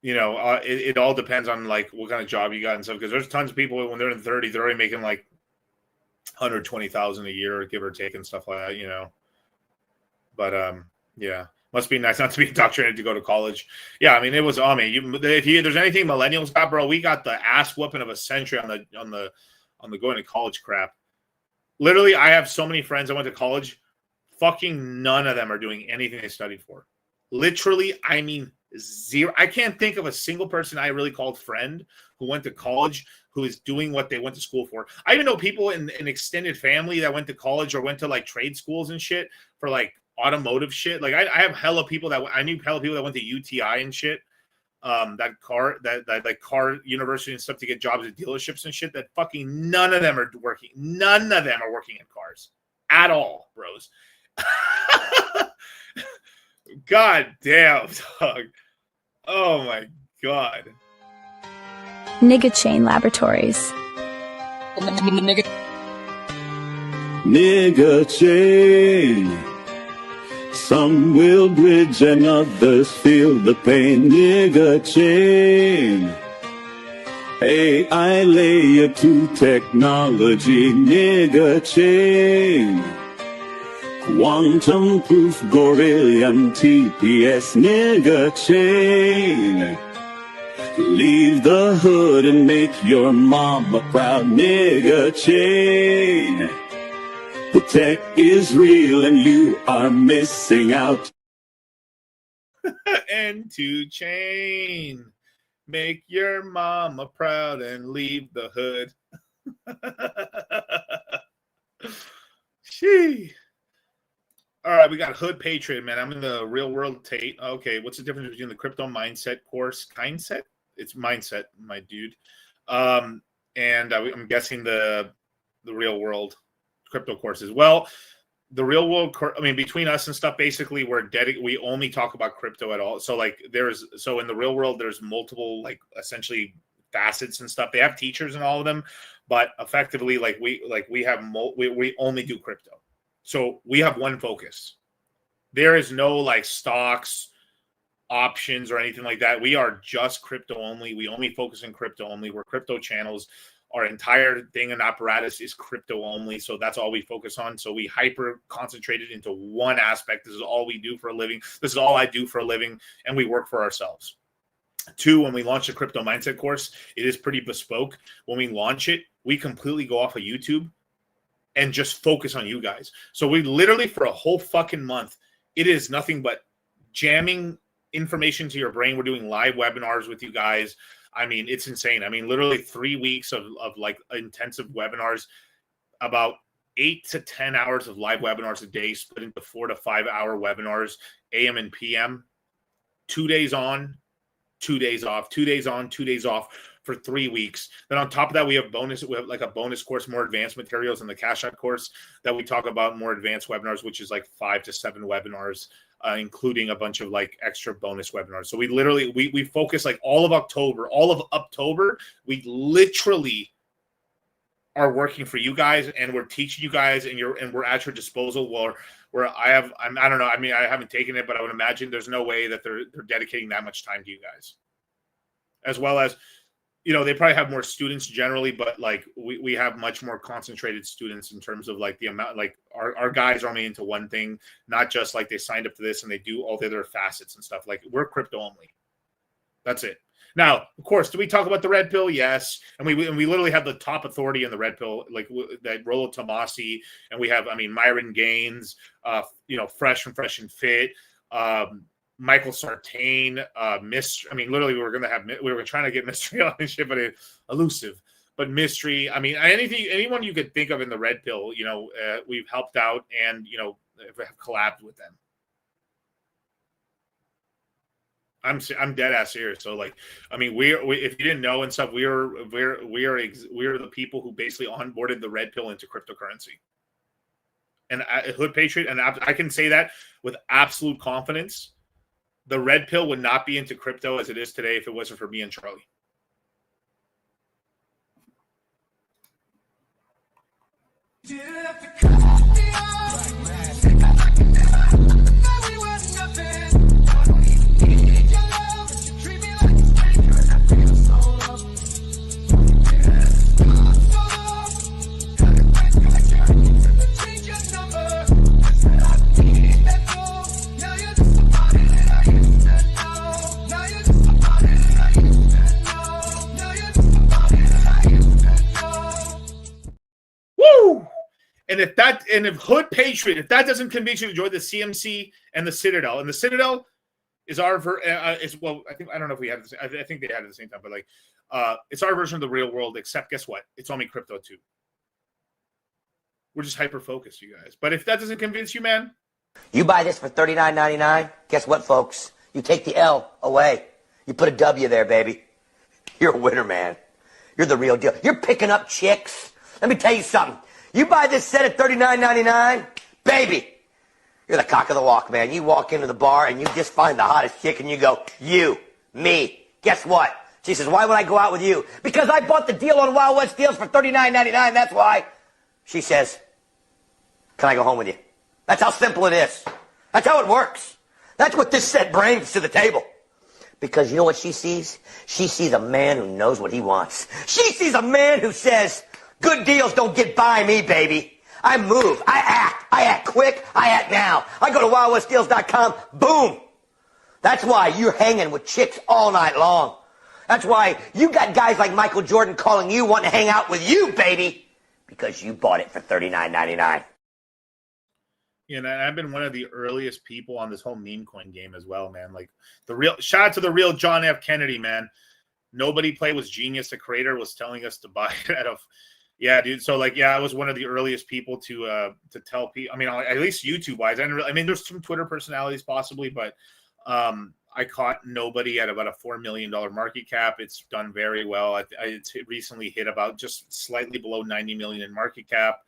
it all depends on like what kind of job you got and stuff. Because there's tons of people when they're in 30, they're already making like 120,000 a year, give or take, and stuff like that. But yeah, must be nice not to be indoctrinated to go to college. Yeah, I mean, it was. I mean, if there's anything millennials got, bro, we got the ass whooping of a century on the going to college crap. Literally, I have so many friends that went to college. Fucking none of them are doing anything they studied for. Literally, I mean, zero. I can't think of a single person I really called friend who went to college who is doing what they went to school for. I even know people in extended family that went to college or went to like trade schools and shit for like automotive shit. Like I have hella people that I knew hella people that went to UTI and shit. That car university and stuff to get jobs at dealerships and shit. That fucking none of them are working. None of them are working in cars at all, bros. God damn, dog. Oh my god. Nigga Chain Laboratories. Nigga chain. Some will bridge and others feel the pain. Nigga chain. AI layer 2 technology. Nigga chain. Quantum proof Gorilla TPS nigga chain. Leave the hood and make your mama proud, nigga chain. The tech is real and you are missing out. And to chain. Make your mama proud and leave the hood. Shee. All right, we got Hood Patriot, man. I'm in the real world Tate. Okay, what's the difference between the crypto mindset course? Kindset? It's mindset, my dude. And I'm guessing the real world crypto courses. Well, the real world, I mean, between us and stuff, basically, we only talk about crypto at all. So, like, so in the real world, there's multiple, like, essentially facets and stuff. They have teachers and all of them, but effectively, we only do crypto. So we have one focus. There is no like stocks, options, or anything like that. We are just crypto only. We only focus on crypto only. We're crypto channels. Our entire thing and apparatus is crypto only. So that's all we focus on. So we hyper concentrated into one aspect. This is all we do for a living. This is all I do for a living. And we work for ourselves. 2, when we launch the crypto mindset course, it is pretty bespoke. When we launch it, we completely go off of YouTube and just focus on you guys. So we literally, for a whole fucking month, it is nothing but jamming information to your brain. We're doing live webinars with you guys. I mean, it's insane. I mean, literally 3 weeks of like intensive webinars, about 8 to 10 hours of live webinars a day, split into 4 to 5 hour webinars, AM and PM, 2 days on, 2 days off, 2 days on, 2 days off for 3 weeks. Then on top of that, we have like a bonus course, more advanced materials in the Cash App course that we talk about, more advanced webinars, which is like 5 to 7 webinars, including a bunch of like extra bonus webinars. So we literally, we focus like all of October, we literally are working for you guys, and we're teaching you guys, and we're at your disposal. I don't know. I mean, I haven't taken it, but I would imagine there's no way that they're dedicating that much time to you guys. As well as, you know, they probably have more students generally, but like we have much more concentrated students in terms of like the amount, like our guys are only into one thing, not just like they signed up to this and they do all the other facets and stuff. Like we're crypto only. That's it. Now, of course, do we talk about the red pill? Yes. And we literally have the top authority in the red pill, like that Rollo Tomasi. And we have, I mean, Myron Gaines, Fresh and Fit, Michael Sartain, Mystery. I mean, literally, we were trying to get Mystery on this shit, but elusive. But Mystery, I mean, anyone you could think of in the red pill, we've helped out and, have collabed with them. I'm dead ass serious. So like, I mean, we if you didn't know and stuff, we are the people who basically onboarded the red pill into cryptocurrency. And Hood Patriot, and I can say that with absolute confidence. The red pill would not be into crypto as it is today if it wasn't for me and Charlie. Woo! And if Hood Patriot, if that doesn't convince you to join the CMC and the Citadel is our I don't know if we had it. I think they had it at the same time, but like it's our version of the real world, except guess what? It's only crypto too. We're just hyper focused, you guys. But if that doesn't convince you, man, you buy this for $39.99. Guess what, folks? You take the L away. You put a W there, baby. You're a winner, man. You're the real deal. You're picking up chicks. Let me tell you something. You buy this set at $39.99, baby. You're the cock of the walk, man. You walk into the bar and you just find the hottest chick and you go, you, me. Guess what? She says, why would I go out with you? Because I bought the deal on Wild West Deals for $39.99. That's why. She says, can I go home with you? That's how simple it is. That's how it works. That's what this set brings to the table. Because you know what she sees? She sees a man who knows what he wants. She sees a man who says, good deals don't get by me, baby. I move. I act. I act quick. I act now. I go to wildwestdeals.com. Boom. That's why you're hanging with chicks all night long. That's why you got guys like Michael Jordan calling you, wanting to hang out with you, baby, because you bought it for $39.99. You know, I've been one of the earliest people on this whole meme coin game as well, man. Like shout out to the real John F. Kennedy, man. Nobody Play was genius. The creator was telling us to buy it out of, yeah, dude. So like, yeah, I was one of the earliest people to tell people. I mean, at least YouTube wise, I mean, there's some Twitter personalities possibly, but I caught nobody at about a $4 million market cap. It's done very well. It's recently hit about just slightly below 90 million in market cap.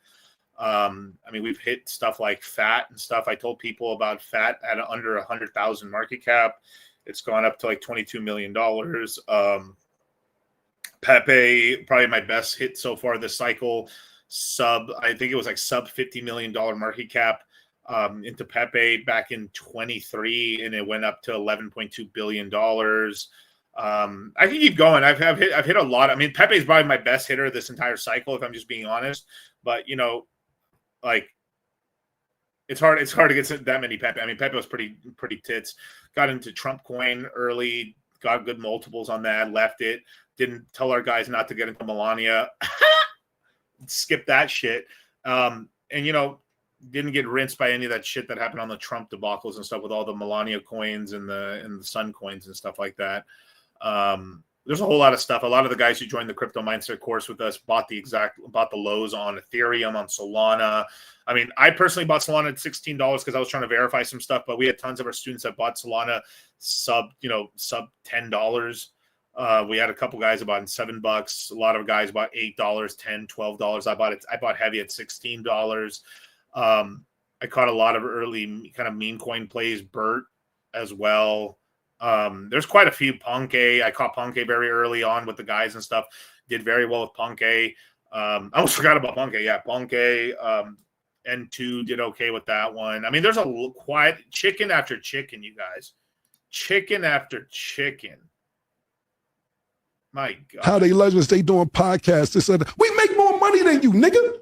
I mean, we've hit stuff like FAT and stuff. I told people about FAT at under 100,000 market cap. It's gone up to like $22 million. Pepe, probably my best hit so far this cycle. I think it was like sub $50 million market cap into Pepe back in 23, and it went up to $11.2 billion. I can keep going. I've hit a lot. I mean, Pepe is probably my best hitter this entire cycle, if I'm just being honest. But you know, like it's hard to get that many Pepe. I mean, Pepe was pretty tits. Got into Trump coin early, got good multiples on that, left it, didn't tell our guys not to get into Melania. Skip that shit. And you know, didn't get rinsed by any of that shit that happened on the Trump debacles and stuff with all the Melania coins and the Sun coins and stuff like that. There's a whole lot of stuff. A lot of the guys who joined the Crypto Mindset course with us bought the lows on Ethereum, on Solana. I mean, I personally bought Solana at $16 because I was trying to verify some stuff, but we had tons of our students that bought Solana sub $10. We had a couple guys that bought in $7. A lot of guys bought $8, $10, $12. I bought heavy at $16. I caught a lot of early kind of meme coin plays, Bert as well. There's quite a few. Punke. I caught Punke very early on with the guys and stuff. Did very well with Punke. I almost forgot about Punke. Yeah, Punke. N2 did okay with that one. I mean, there's a quiet chicken after chicken, you guys. Chicken after chicken. My God. How they legends, they doing podcasts. They said, we make more money than you, nigga.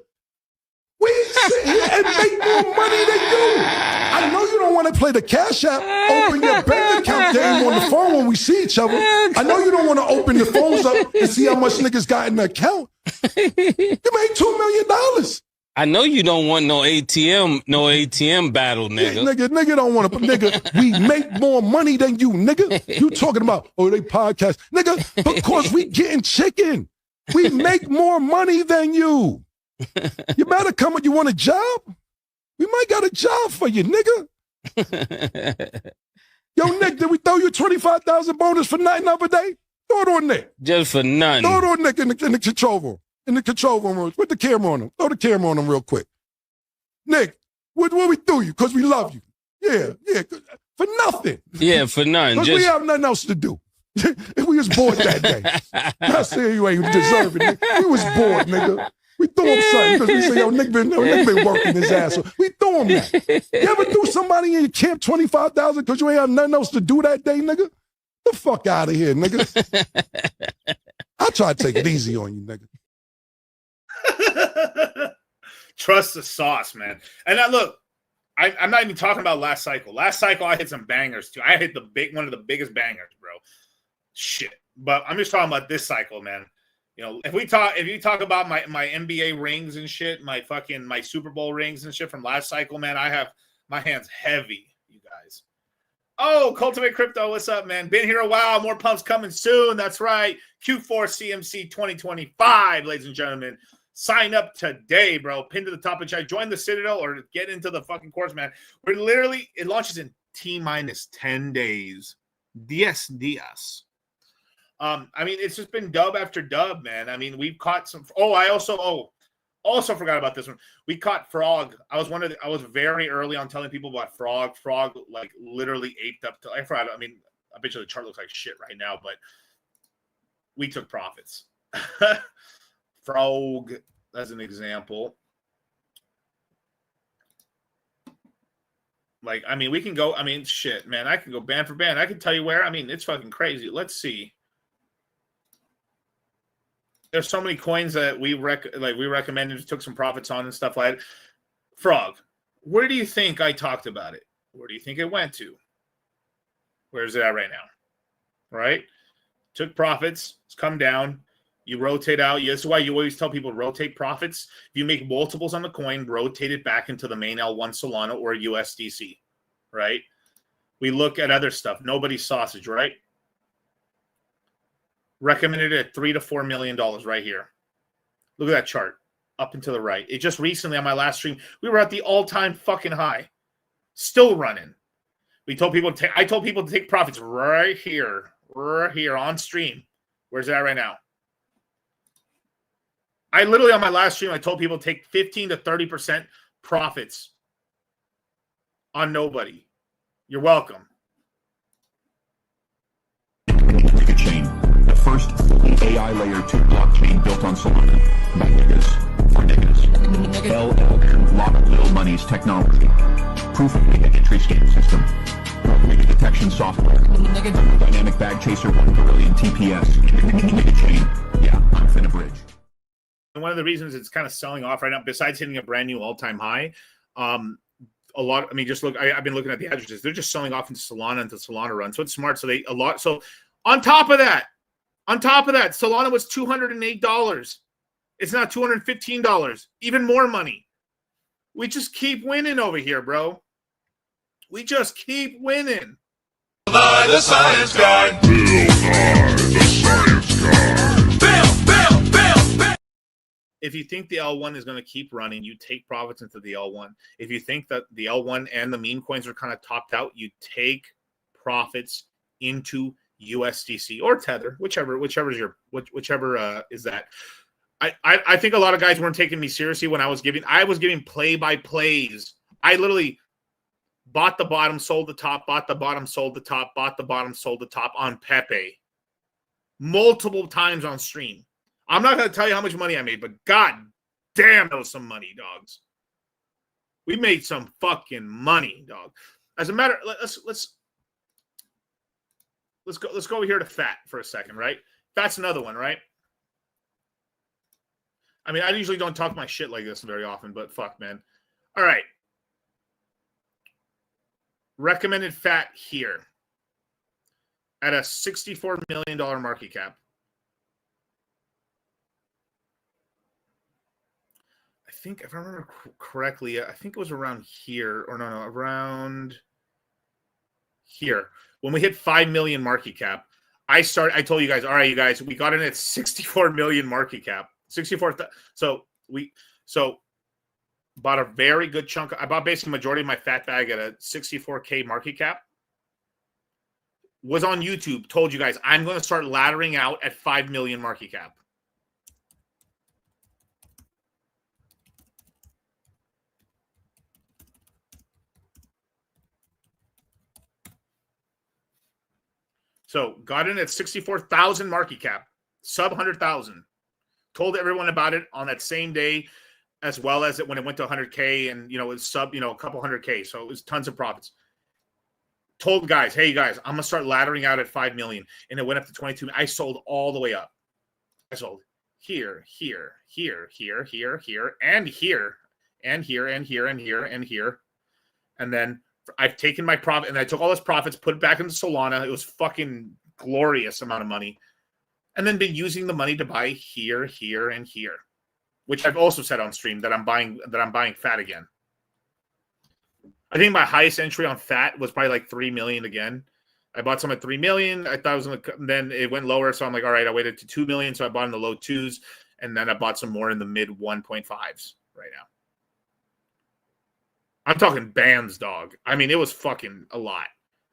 We sit here and make more money than you. I know you don't want to play the Cash App, open your bank account game on the phone when we see each other. I know you don't want to open your phones up and see how much niggas got in the account. You made $2 million. I know you don't want no ATM battle, nigga. Yeah, nigga don't want to, nigga, we make more money than you, nigga. You talking about, oh, they podcast. Nigga, because we getting chicken. We make more money than you. You better come when you want a job. We might got a job for you, nigga. Yo, Nick, did we throw you a 25,000 bonus for nothing the other day? Throw it on Nick. Just for nothing. Throw it on Nick in the control room. In the control room. Put the camera on him. Throw the camera on him real quick. Nick, what we threw you? Because we love you. Yeah. For nothing. Yeah, for nothing. Because we have nothing else to do. We was bored that day. I say you ain't deserving it. We was bored, nigga. We threw him something because we say, yo, Nick been working his ass off. We threw him that. You ever threw somebody in your camp 25,000 because you ain't have nothing else to do that day, nigga? The fuck out of here, nigga. I'll try to take it easy on you, nigga. Trust the sauce, man. And now look, I'm not even talking about last cycle. Last cycle, I hit some bangers too. I hit one of the biggest bangers, bro. Shit. But I'm just talking about this cycle, man. You know, if you talk about my NBA rings and shit, my Super Bowl rings and shit from last cycle, man, I have my hands heavy, you guys. Oh, Cultivate Crypto, what's up, man? Been here a while. More pumps coming soon. That's right. Q4 CMC 2025, ladies and gentlemen. Sign up today, bro. Pin to the top of the chat. Join the Citadel or get into the fucking course, man. It launches in T-minus 10 days. 10 días. I mean, it's just been dub after dub, man. I mean, we've caught some. I also forgot about this one. We caught Frog. I was very early on telling people about Frog. Frog like literally aped up to. I mean, I bet you the chart looks like shit right now, but we took profits. Frog, as an example. Like, I mean, we can go. I mean, shit, man. I can go band for band. I can tell you where. I mean, it's fucking crazy. Let's see. there's so many coins that we recommended, took some profits on and stuff like that. Frog, where do you think I talked about it? Where do you think it went to? Where's it at right now? Right? Took profits, it's come down. You rotate out. This is why you always tell people rotate profits. If you make multiples on the coin, rotate it back into the main L1 Solana or USDC, right? We look at other stuff. Nobody's sausage, right? Recommended at $3 to $4 million right here. Look at that chart up and to the right. It just recently on my last stream, we were at the all-time fucking high. Still running. I told people to take profits right here on stream. Where's that right now? I literally on my last stream, I told people to take 15 to 30% profits on nobody. You're welcome. Chain, the first AI layer 2 blockchain built on Solana by niggas for niggas. LLM, lot of little money's technology. Proof of data entry scan system. Nigga detection software. Dynamic bag chaser 1 billion TPS. Nigga chain. Yeah, I'm finna bridge. And one of the reasons it's kind of selling off right now, besides hitting a brand new all-time high, a lot. I mean, just look. I've been looking at the addresses. They're just selling off into Solana run. So it's smart. So So on top of that, Solana was $208. It's now $215. Even more money. We just keep winning over here, bro. We just keep winning. By the science guy. The science guy. If you think the L1 is going to keep running, you take profits into the L1. If you think that the L1 and the meme coins are kind of topped out, you take profits into USDC or Tether, whichever is that. I think a lot of guys weren't taking me seriously when I was giving play-by-plays. I literally bought the bottom, sold the top, bought the bottom, sold the top, bought the bottom, sold the top on Pepe multiple times on stream. I'm not going to tell you how much money I made, but god damn, that was some money, dogs. We made some fucking money, dog. As a matter, let's go over here to Fat for a second, right? That's another one, right? I mean, I usually don't talk my shit like this very often, but fuck, man. All right. Recommended Fat here at a $64 million market cap. I think, if I remember correctly, I think it was around here, or no, around here. When we hit 5 million market cap, I told you guys, all right, you guys, we got in at 64 million market cap. 64. So bought a very good chunk. I bought basically the majority of my fat bag at a 64K market cap. Was on YouTube, told you guys, I'm going to start laddering out at 5 million market cap. So got in at 64,000 market cap, sub 100,000. Told everyone about it on that same day, as well as when it went to 100K and, it was sub, a couple 100K. So it was tons of profits. Told guys, hey guys, I'm going to start laddering out at 5 million. And it went up to 22. I sold all the way up. I sold here, here, here, here, here, here, and here, and here, and here, and here, and here. And then I've taken my profit, and I took all those profits, put it back into Solana. It was fucking glorious amount of money. And then been using the money to buy here, here, and here, which I've also said on stream that I'm buying Fat again. I think my highest entry on Fat was probably like 3 million again. I bought some at 3 million. I thought it was going to, then it went lower. So I'm like, all right, I waited to 2 million. So I bought in the low 2s, and then I bought some more in the mid 1.5s right now. I'm talking bands, dog. I mean, it was fucking a lot.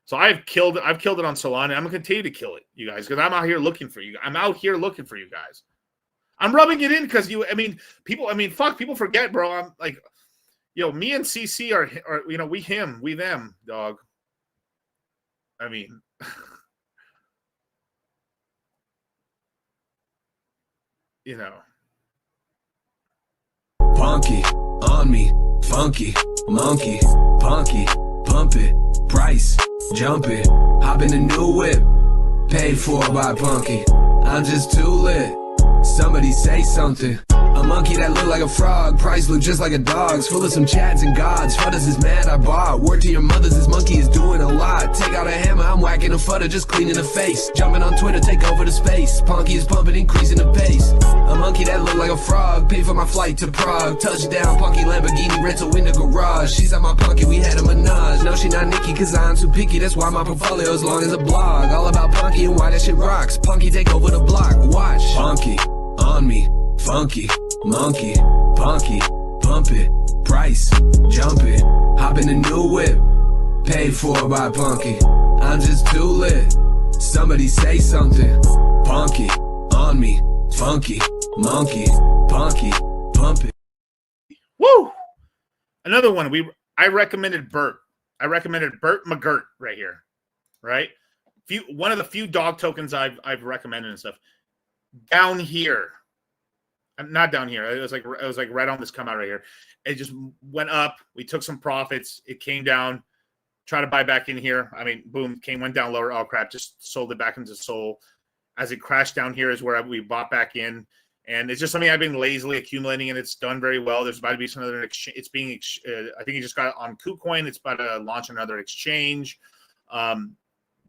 So I've killed it on Solana. I'm gonna continue to kill it, you guys, because I'm out here looking for you. I'm out here looking for you guys. I'm rubbing it in because people forget, bro. I'm like, me and CC are we him, we them, dog. I mean, Punky on me. Funky, monkey, punky, pump it, price, jump it, hop in a new whip, paid for by Punky. I'm just too lit, Somebody say something. A monkey that look like a frog, price look just like a dog's. Full of some chads and gods, fudders is mad I bought. Word to your mothers, this monkey is doing a lot. Take out a hammer, I'm whacking a fudder, just cleaning the face. Jumping on Twitter, take over the space. Punky is pumping, increasing the pace. A monkey that look like a frog, paid for my flight to Prague. Touchdown, Punky Lamborghini rental in the garage. She's at my Punky, we had a menage. No, she not Nikki, cause I'm too picky. That's why my portfolio is long as a blog. All about Punky and why that shit rocks. Punky take over the block, watch. Punky, on me, funky, monkey, punky, pump it, price, jump it, hop in the new whip, paid for by Punky, I'm just too lit, somebody say something, punky, on me, funky, monkey, punky, pump it. Woo! Another one, I recommended Bert. I recommended Bert McGirt right here, right? One of the few dog tokens I've recommended and stuff. Down here. Not down here. It was like right on this come out right here. It just went up. We took some profits. It came down. Try to buy back in here. I mean, boom, went down lower. Oh crap! Just sold it back into Sol. As it crashed down here is where we bought back in, and it's just something I've been lazily accumulating, and it's done very well. There's about to be some other exchange. It's being. I think he just got it on KuCoin. It's about to launch another exchange.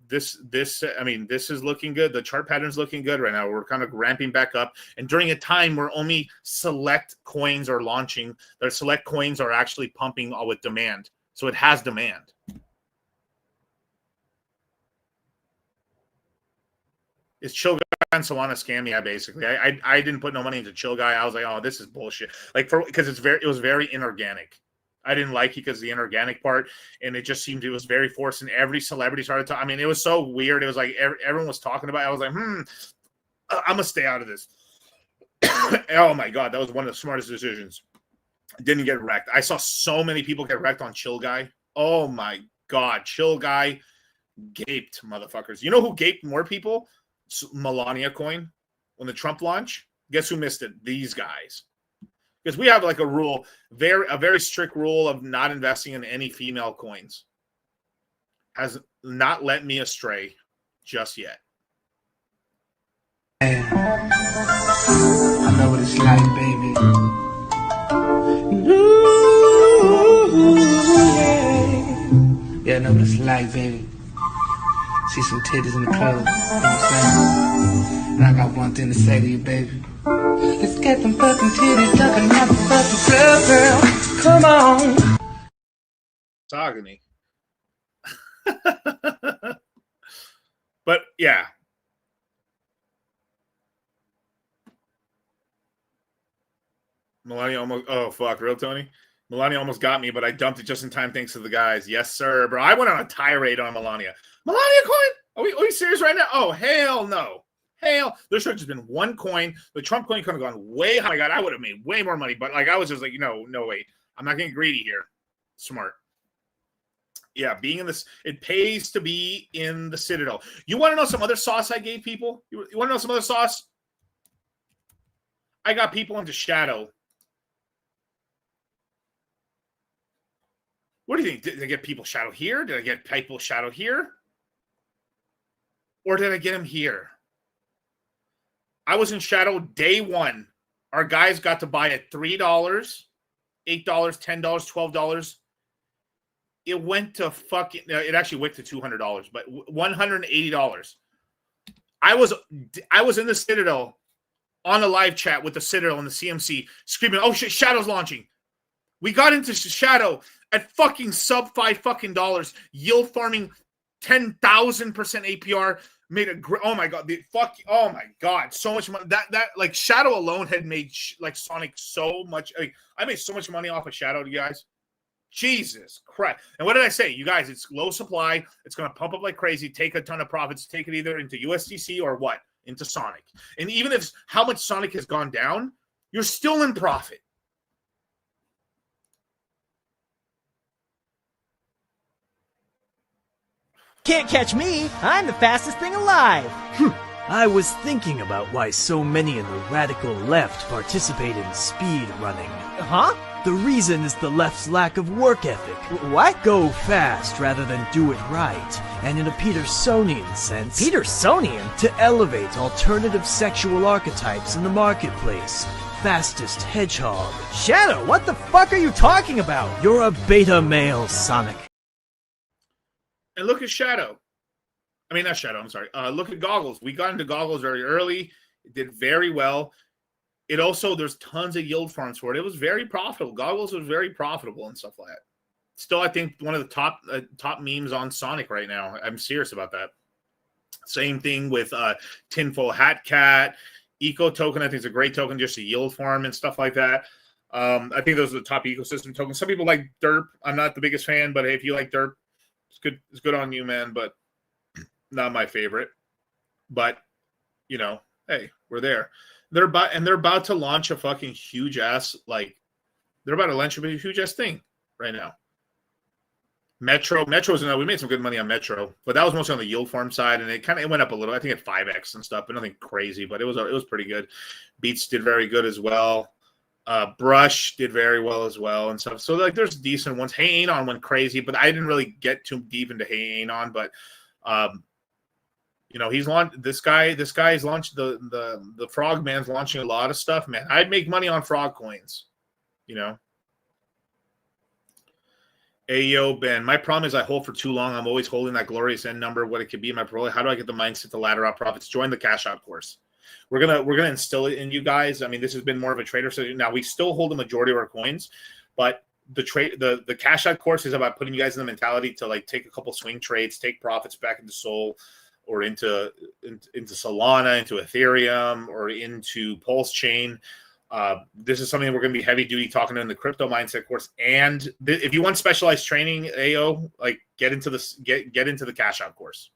This is looking good. The chart pattern's looking good right now. We're kind of ramping back up. And during a time where only select coins are launching, the select coins are actually pumping with demand. So it has demand. It's Chill Guy and Solana scam, yeah, basically. I didn't put no money into Chill Guy. I was like, oh, this is bullshit. Because it was very inorganic. I didn't like it because the inorganic part, and it just seemed it was very forced, and every celebrity started talking. I mean, it was so weird. It was like everyone was talking about it. I was like, I'm going to stay out of this. Oh, my God. That was one of the smartest decisions. Didn't get wrecked. I saw so many people get wrecked on Chill Guy. Oh, my God. Chill Guy gaped, motherfuckers. You know who gaped more people? Melania Coin. When the Trump launch, guess who missed it? These guys. Because we have like a rule, a very strict rule of not investing in any female coins. Has not let me astray just yet. I know what it's like, baby. Yeah, I know what it's like, baby. See some titties in the club, you know what I'm saying? And I got one thing to say to you, baby. Let's get them fucking titties talking about the fucking club, girl. Come on. Sogamy. But yeah. Melania almost, oh fuck, real Tony? Melania almost got me, but I dumped it just in time thanks to the guys. Yes, sir, bro. I went on a tirade on Melania. Melania Coin? Are we serious right now? Oh, hell no. Hell, there should have just been one coin. The Trump coin could have gone way high. God, I would have made way more money. But like, I was just like, no, wait. I'm not getting greedy here. Smart. Yeah, being in this, it pays to be in the Citadel. You want to know some other sauce I gave people? You want to know some other sauce? I got people into Shadow. What do you think? Did I get people Shadow here? Did I get people Shadow here? Or did I get them here? I was in Shadow day one. Our guys got to buy at $3, $8, $10, $12. It went to fucking, it actually went to $200, but $180. I was in the Citadel on a live chat with the Citadel and the CMC screaming, oh shit, Shadow's launching. We got into Shadow at fucking sub $5 fucking dollars, yield farming 10,000% APR. Made a great, oh my God, oh my God, so much money. That like Shadow alone had made like Sonic so much. Like, I made so much money off of Shadow, you guys. Jesus Christ. And what did I say? You guys, it's low supply. It's going to pump up like crazy, take a ton of profits, take it either into USDC or what? Into Sonic. And even if how much Sonic has gone down, you're still in profit. Can't catch me. I'm the fastest thing alive. I was thinking about why so many in the radical left participate in speed running. Huh? The reason is the left's lack of work ethic. What? Go fast rather than do it right. And in a Petersonian sense... Petersonian? To elevate alternative sexual archetypes in the marketplace. Fastest hedgehog. Shadow, what the fuck are you talking about? You're a beta male, Sonic. And look at Shadow. I mean, not Shadow, I'm sorry. Look at Goggles. We got into Goggles very early. It did very well. It also, there's tons of yield farms for it. It was very profitable. Goggles was very profitable and stuff like that. Still, I think one of the top memes on Sonic right now. I'm serious about that. Same thing with Tinfoil Hat Cat. Eco Token, I think, is a great token, just a yield farm and stuff like that. I think those are the top ecosystem tokens. Some people like Derp. I'm not the biggest fan, but if you like Derp, it's good. It's good on you, man. But not my favorite. But you know, hey, we're there. They're about to launch a fucking huge ass they're about to launch a huge ass thing right now. Metro's we made some good money on Metro, but that was mostly on the yield farm side, and it went up a little. I think at 5x and stuff, but nothing crazy. But it was pretty good. Beats did very good as well. Brush did very well as well and stuff. So there's decent ones. Hey Anon went crazy, but I didn't really get too deep into Hey Anon. But you know, he's launched this guy's launched the Frogman's launching a lot of stuff, man. I'd make money on frog coins, you know. Ayo, Ben. My problem is I hold for too long. I'm always holding that glorious end number, what it could be in my portfolio. How do I get the mindset to ladder up profits? Join the cash out course. We're gonna instill it in you guys. I mean, this has been more of a trader. So now we still hold the majority of our coins, but the cash out course is about putting you guys in the mentality to take a couple swing trades, take profits back into Sol or into Solana, into Ethereum, or into Pulse Chain. This is something that we're going to be heavy duty talking in the crypto mindset course. And if you want specialized training, AO, get into the cash out course.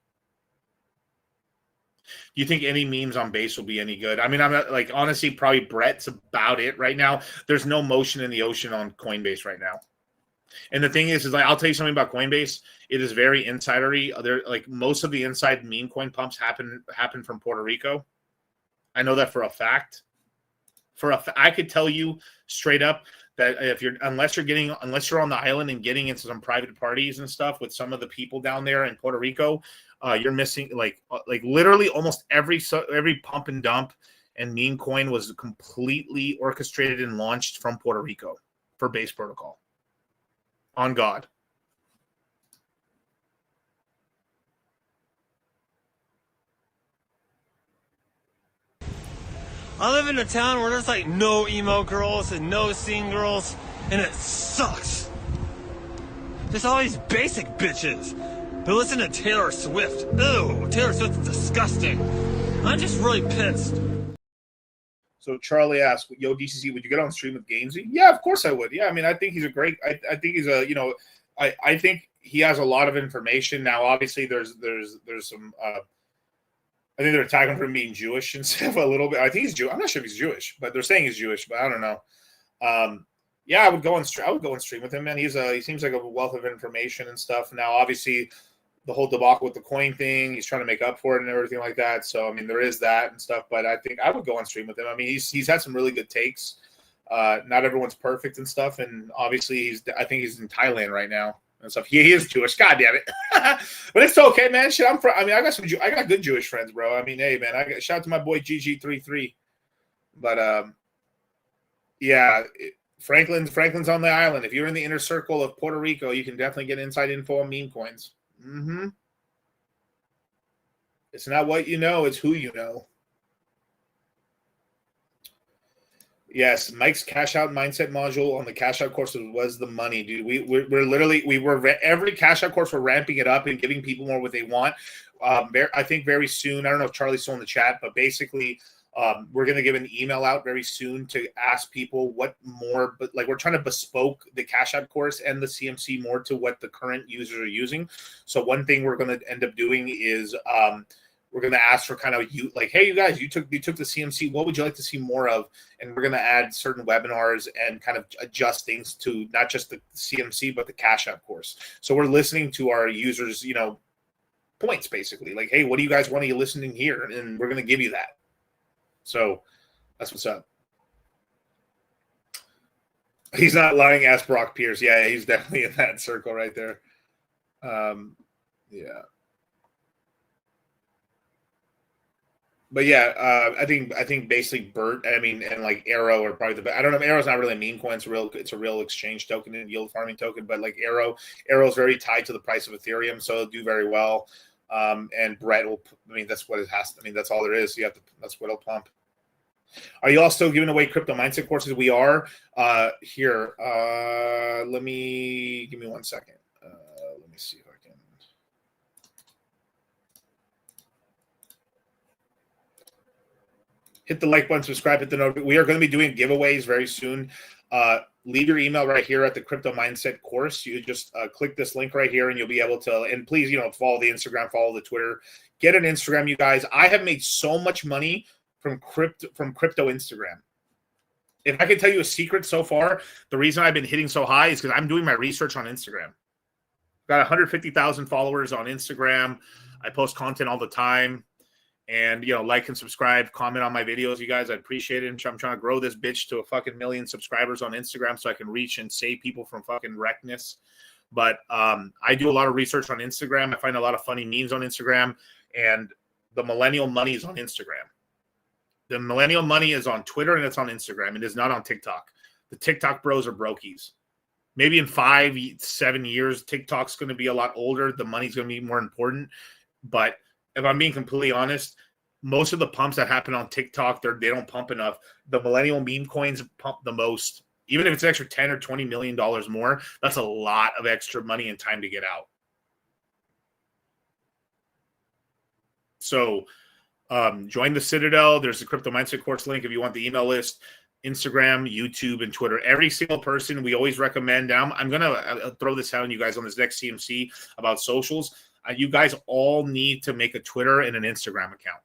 Do you think any memes on base will be any good? I mean, I'm not honestly, probably Brett's about it right now. There's no motion in the ocean on Coinbase right now. And the thing is I'll tell you something about Coinbase. It is very insidery. There, most of the inside meme coin pumps happen from Puerto Rico. I know that for a fact. I could tell you straight up that unless you're on the island and getting into some private parties and stuff with some of the people down there in Puerto Rico, you're missing literally almost every pump and dump and meme coin was completely orchestrated and launched from Puerto Rico for base protocol. On God. I live in a town where there's no emo girls and no scene girls, and it sucks. There's all these basic bitches who listen to Taylor Swift. Ew, Taylor Swift's disgusting. I'm just really pissed. So Charlie asked, "Yo, DCC, would you get on stream with Gainsey?" Yeah, of course I would. Yeah, I mean, I think he's a great. I think he's a. I think he has a lot of information. Now, obviously, there's some. I think they're attacking him for being Jewish and stuff a little bit. I think he's Jewish. I'm not sure if he's Jewish, but they're saying he's Jewish. But I don't know. Yeah, I would go on stream with him, man. He seems like a wealth of information and stuff. Now, obviously, the whole debacle with the coin thing, he's trying to make up for it and everything like that. So, I mean, there is that and stuff. But I think I would go on stream with him. I mean, he's had some really good takes. Not everyone's perfect and stuff. And obviously, I think he's in Thailand right now and stuff. He is Jewish. God damn it. But it's okay, man. Shit, I got good Jewish friends, bro. I mean, hey, man, shout out to my boy GG33. But yeah, Franklin's on the island. If you're in the inner circle of Puerto Rico, you can definitely get inside info on meme coins. Mm-hmm. It's not what you know, it's who you know. Yes, Mike's cash out mindset module on the cash out course was the money, dude. Every cash out course, we're ramping it up and giving people more what they want. I think very soon, I don't know if Charlie's still in the chat, but basically we're going to give an email out very soon to ask people what more, but we're trying to bespoke the cash out course and the CMC more to what the current users are using. So one thing we're going to end up doing is we're going to ask for kind of hey, you guys, you took the CMC. What would you like to see more of? And we're going to add certain webinars and kind of adjust things to not just the CMC, but the cash out course. So we're listening to our users, points basically. Hey, what do you guys want to be listening here? And we're going to give you that. So that's what's up. He's not lying. Ask Brock Pierce. Yeah, he's definitely in that circle right there. Yeah. But yeah, I think basically Bert, I mean, and like Arrow are probably the best. I don't know. Arrow's not really a meme coin. It's a real exchange token and yield farming token. But like Arrow's very tied to the price of Ethereum, so it'll do very well. And Brett will. I mean, that's what it has. I mean, that's all there is. You have to. That's what it'll pump. Are you all still giving away crypto mindset courses? We are. Here. Give me 1 second. Let me see if I can. Hit the like button, subscribe, hit the note. We are going to be doing giveaways very soon. Leave your email right here at the Crypto Mindset course. You just click this link right here and you'll be able to, and please, follow the Instagram, follow the Twitter. Get an Instagram, you guys. I have made so much money from crypto Instagram. If I can tell you a secret so far, the reason I've been hitting so high is because I'm doing my research on Instagram. Got 150,000 followers on Instagram. I post content all the time. And, like and subscribe, comment on my videos, you guys. I appreciate it. I'm trying to grow this bitch to a fucking million subscribers on Instagram so I can reach and save people from fucking wreckness. But I do a lot of research on Instagram. I find a lot of funny memes on Instagram. And the millennial money is on Instagram. The millennial money is on Twitter and it's on Instagram. It is not on TikTok. The TikTok bros are brokies. Maybe in 5-7 years, TikTok's going to be a lot older. The money's going to be more important. But if I'm being completely honest, most of the pumps that happen on TikTok, they don't pump enough. The millennial meme coins pump the most. Even if it's an extra $10 or $20 million more, that's a lot of extra money and time to get out. So join the Citadel. There's the Crypto Mindset course link if you want the email list. Instagram, YouTube, and Twitter. Every single person, we always recommend. Now, I'm going to throw this out on you guys on this next CMC about socials. You guys all need to make a Twitter and an Instagram account.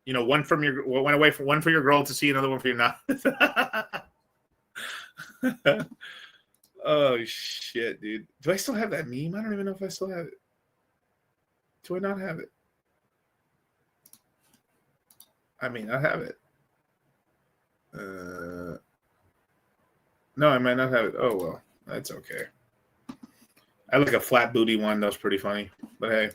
One for your girl to see, another one for your not. Oh shit, dude! Do I still have that meme? I don't even know if I still have it. Do I not have it? I mean, I have it. No, I might not have it. Oh well, that's okay. I like a flat booty one. That was pretty funny. But hey.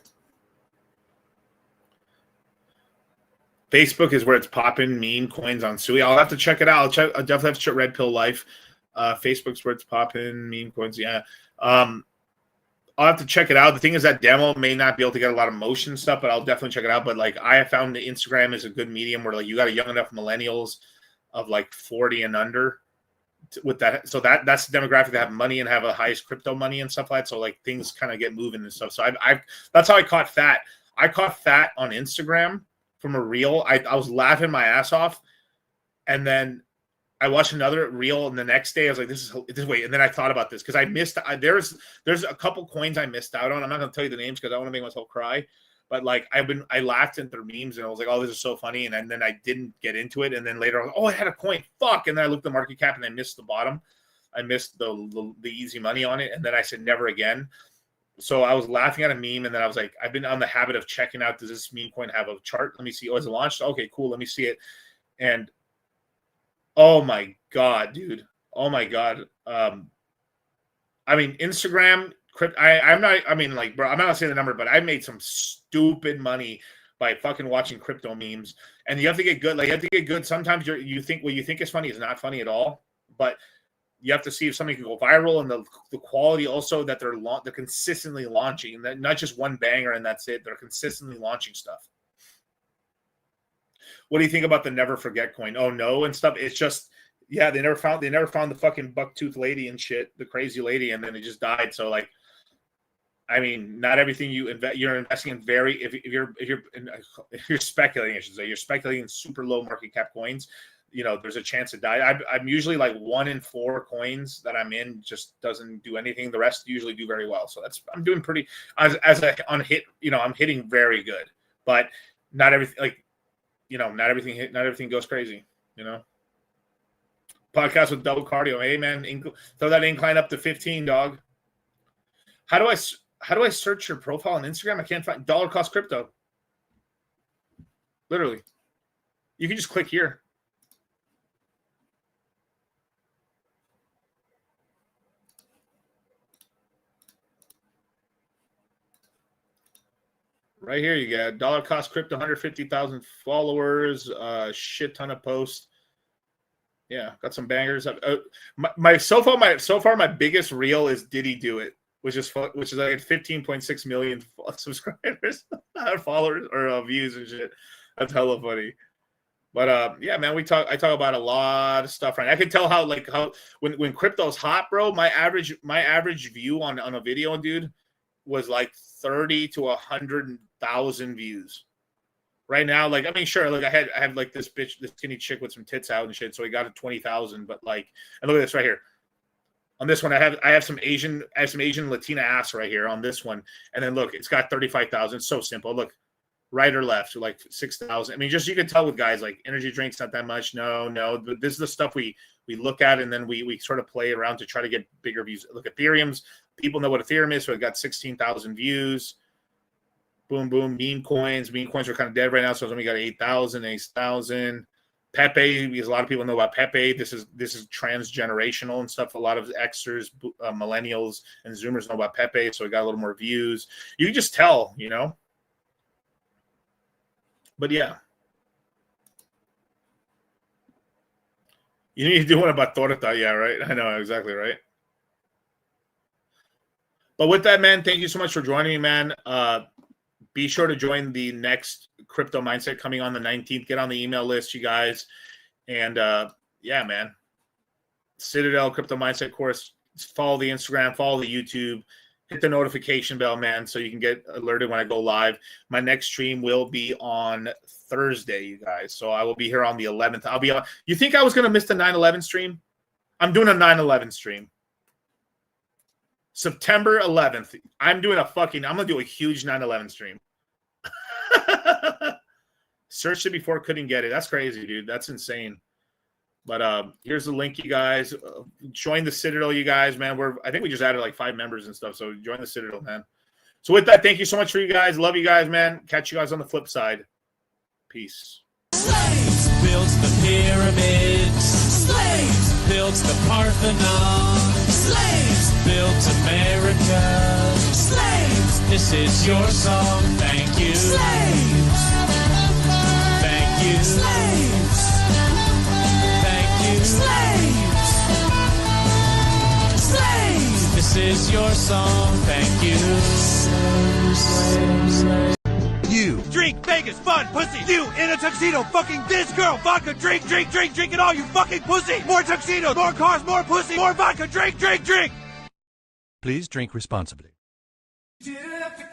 Facebook is where it's popping. Meme coins on Sui. I'll have to check it out. I'll definitely have to check Red Pill Life. Facebook's where it's popping. Meme coins. Yeah. I'll have to check it out. The thing is that demo may not be able to get a lot of motion stuff, but I'll definitely check it out. But like I have found the Instagram is a good medium where like you got a young enough millennials of like 40 and under. With that, so that's the demographic that have money and have a highest crypto money and stuff like that. So like things kind of get moving and stuff. So I that's how I caught fat. I caught fat on Instagram from a reel. I was laughing my ass off, and then I watched another reel, and the next day I was like, "This is wait." And then I thought about this because I missed. There's a couple coins I missed out on. I'm not gonna tell you the names because I want to make myself cry. But like I laughed at their memes and I was like, oh, this is so funny. And then I didn't get into it. And then later I was like, oh, I had a coin. Fuck. And then I looked at the market cap and I missed the bottom. I missed the easy money on it. And then I said, never again. So I was laughing at a meme. And then I was like, I've been on the habit of checking out, does this meme coin have a chart? Let me see. Oh, is it launched? Okay, cool. Let me see it. And oh my God, dude. Oh my God. I mean, Instagram, I'm not, I mean, like, bro, I'm not gonna say the number, but I made some stupid money by fucking watching crypto memes. And you have to get good. Like, you have to get good. Sometimes you think what you think is funny is not funny at all. But you have to see if something can go viral, and the quality also that they're consistently launching, and that not just one banger and that's it. They're consistently launching stuff. What do you think about the Never Forget coin? Oh no, and stuff. It's just. Yeah, they never found the fucking bucktooth lady and shit, the crazy lady, and then it just died. So like, I mean, not everything you're investing in if you're speculating, I should say, you're speculating in super low market cap coins. There's a chance to die. I'm usually like 1 in 4 coins that I'm in just doesn't do anything. The rest usually do very well. So I'm doing pretty I'm hitting very good, but not everything not everything goes crazy. Podcast with double cardio. Hey man, throw that incline up to 15, dog. How do I search your profile on Instagram? I can't find dollar cost crypto. Literally. You can just click here. Right here, you got dollar cost crypto, 150,000 followers, shit ton of posts. Yeah, got some bangers. So far my biggest reel is "Did he do it?" which is like 15.6 million subscribers, followers or views and shit. That's hella funny. But yeah, man, I talk about a lot of stuff right now. I can tell how when crypto's hot, bro, my average view on a video, dude, was like 30 to 100,000 views. Right now, like, I mean, sure, like I had like this skinny chick with some tits out and shit, so we got to 20,000. But like, and look at this right here. On this one, I have some Asian Latina ass right here on this one, and then look, it's got 35,000. So simple. Look, right or left, like 6,000. I mean, just you can tell with guys like energy drinks, not that much. No, but this is the stuff we look at, and then we sort of play around to try to get bigger views. Look, Ethereum's, people know what Ethereum is, so it got 16,000 views. Boom, boom. Meme coins are kind of dead right now, so it's only got 8,000. Pepe, because a lot of people know about Pepe. This is transgenerational and stuff. A lot of Xers, millennials, and Zoomers know about Pepe, so it got a little more views. You can just tell, you know. But yeah, you need to do one about Torta. Yeah, right. I know, exactly right. But with that, man, thank you so much for joining me, man. Be sure to join the next Crypto Mindset coming on the 19th. Get on the email list, you guys. And yeah, man. Citadel Crypto Mindset course. Follow the Instagram, follow the YouTube. Hit the notification bell, man, so you can get alerted when I go live. My next stream will be on Thursday, you guys. So I will be here on the 11th. I'll be on. You think I was going to miss the 9/11 stream? I'm doing a 9/11 stream. September 11th. I'm going to do a huge 9/11 stream. Searched it before, couldn't get it. That's crazy, dude. That's insane. But here's the link, you guys. Join the Citadel, you guys, man. I think we just added like 5 members and stuff, so join the Citadel, man. So with that, thank you so much for you guys. Love you guys, man. Catch you guys on the flip side. Peace. Slaves built the pyramids. Slaves built the Parthenon. Slaves built America. Slaves, this is your song. Thank you. Slaves. Thank you. Slaves. Thank you. Slaves. Slaves, this is your song. Thank you. Slaves. You drink Vegas fun pussy. You in a tuxedo fucking this girl. Vodka drink it all. You fucking pussy. More tuxedos, more cars, more pussy, more vodka drink. Please drink responsibly. You didn't have to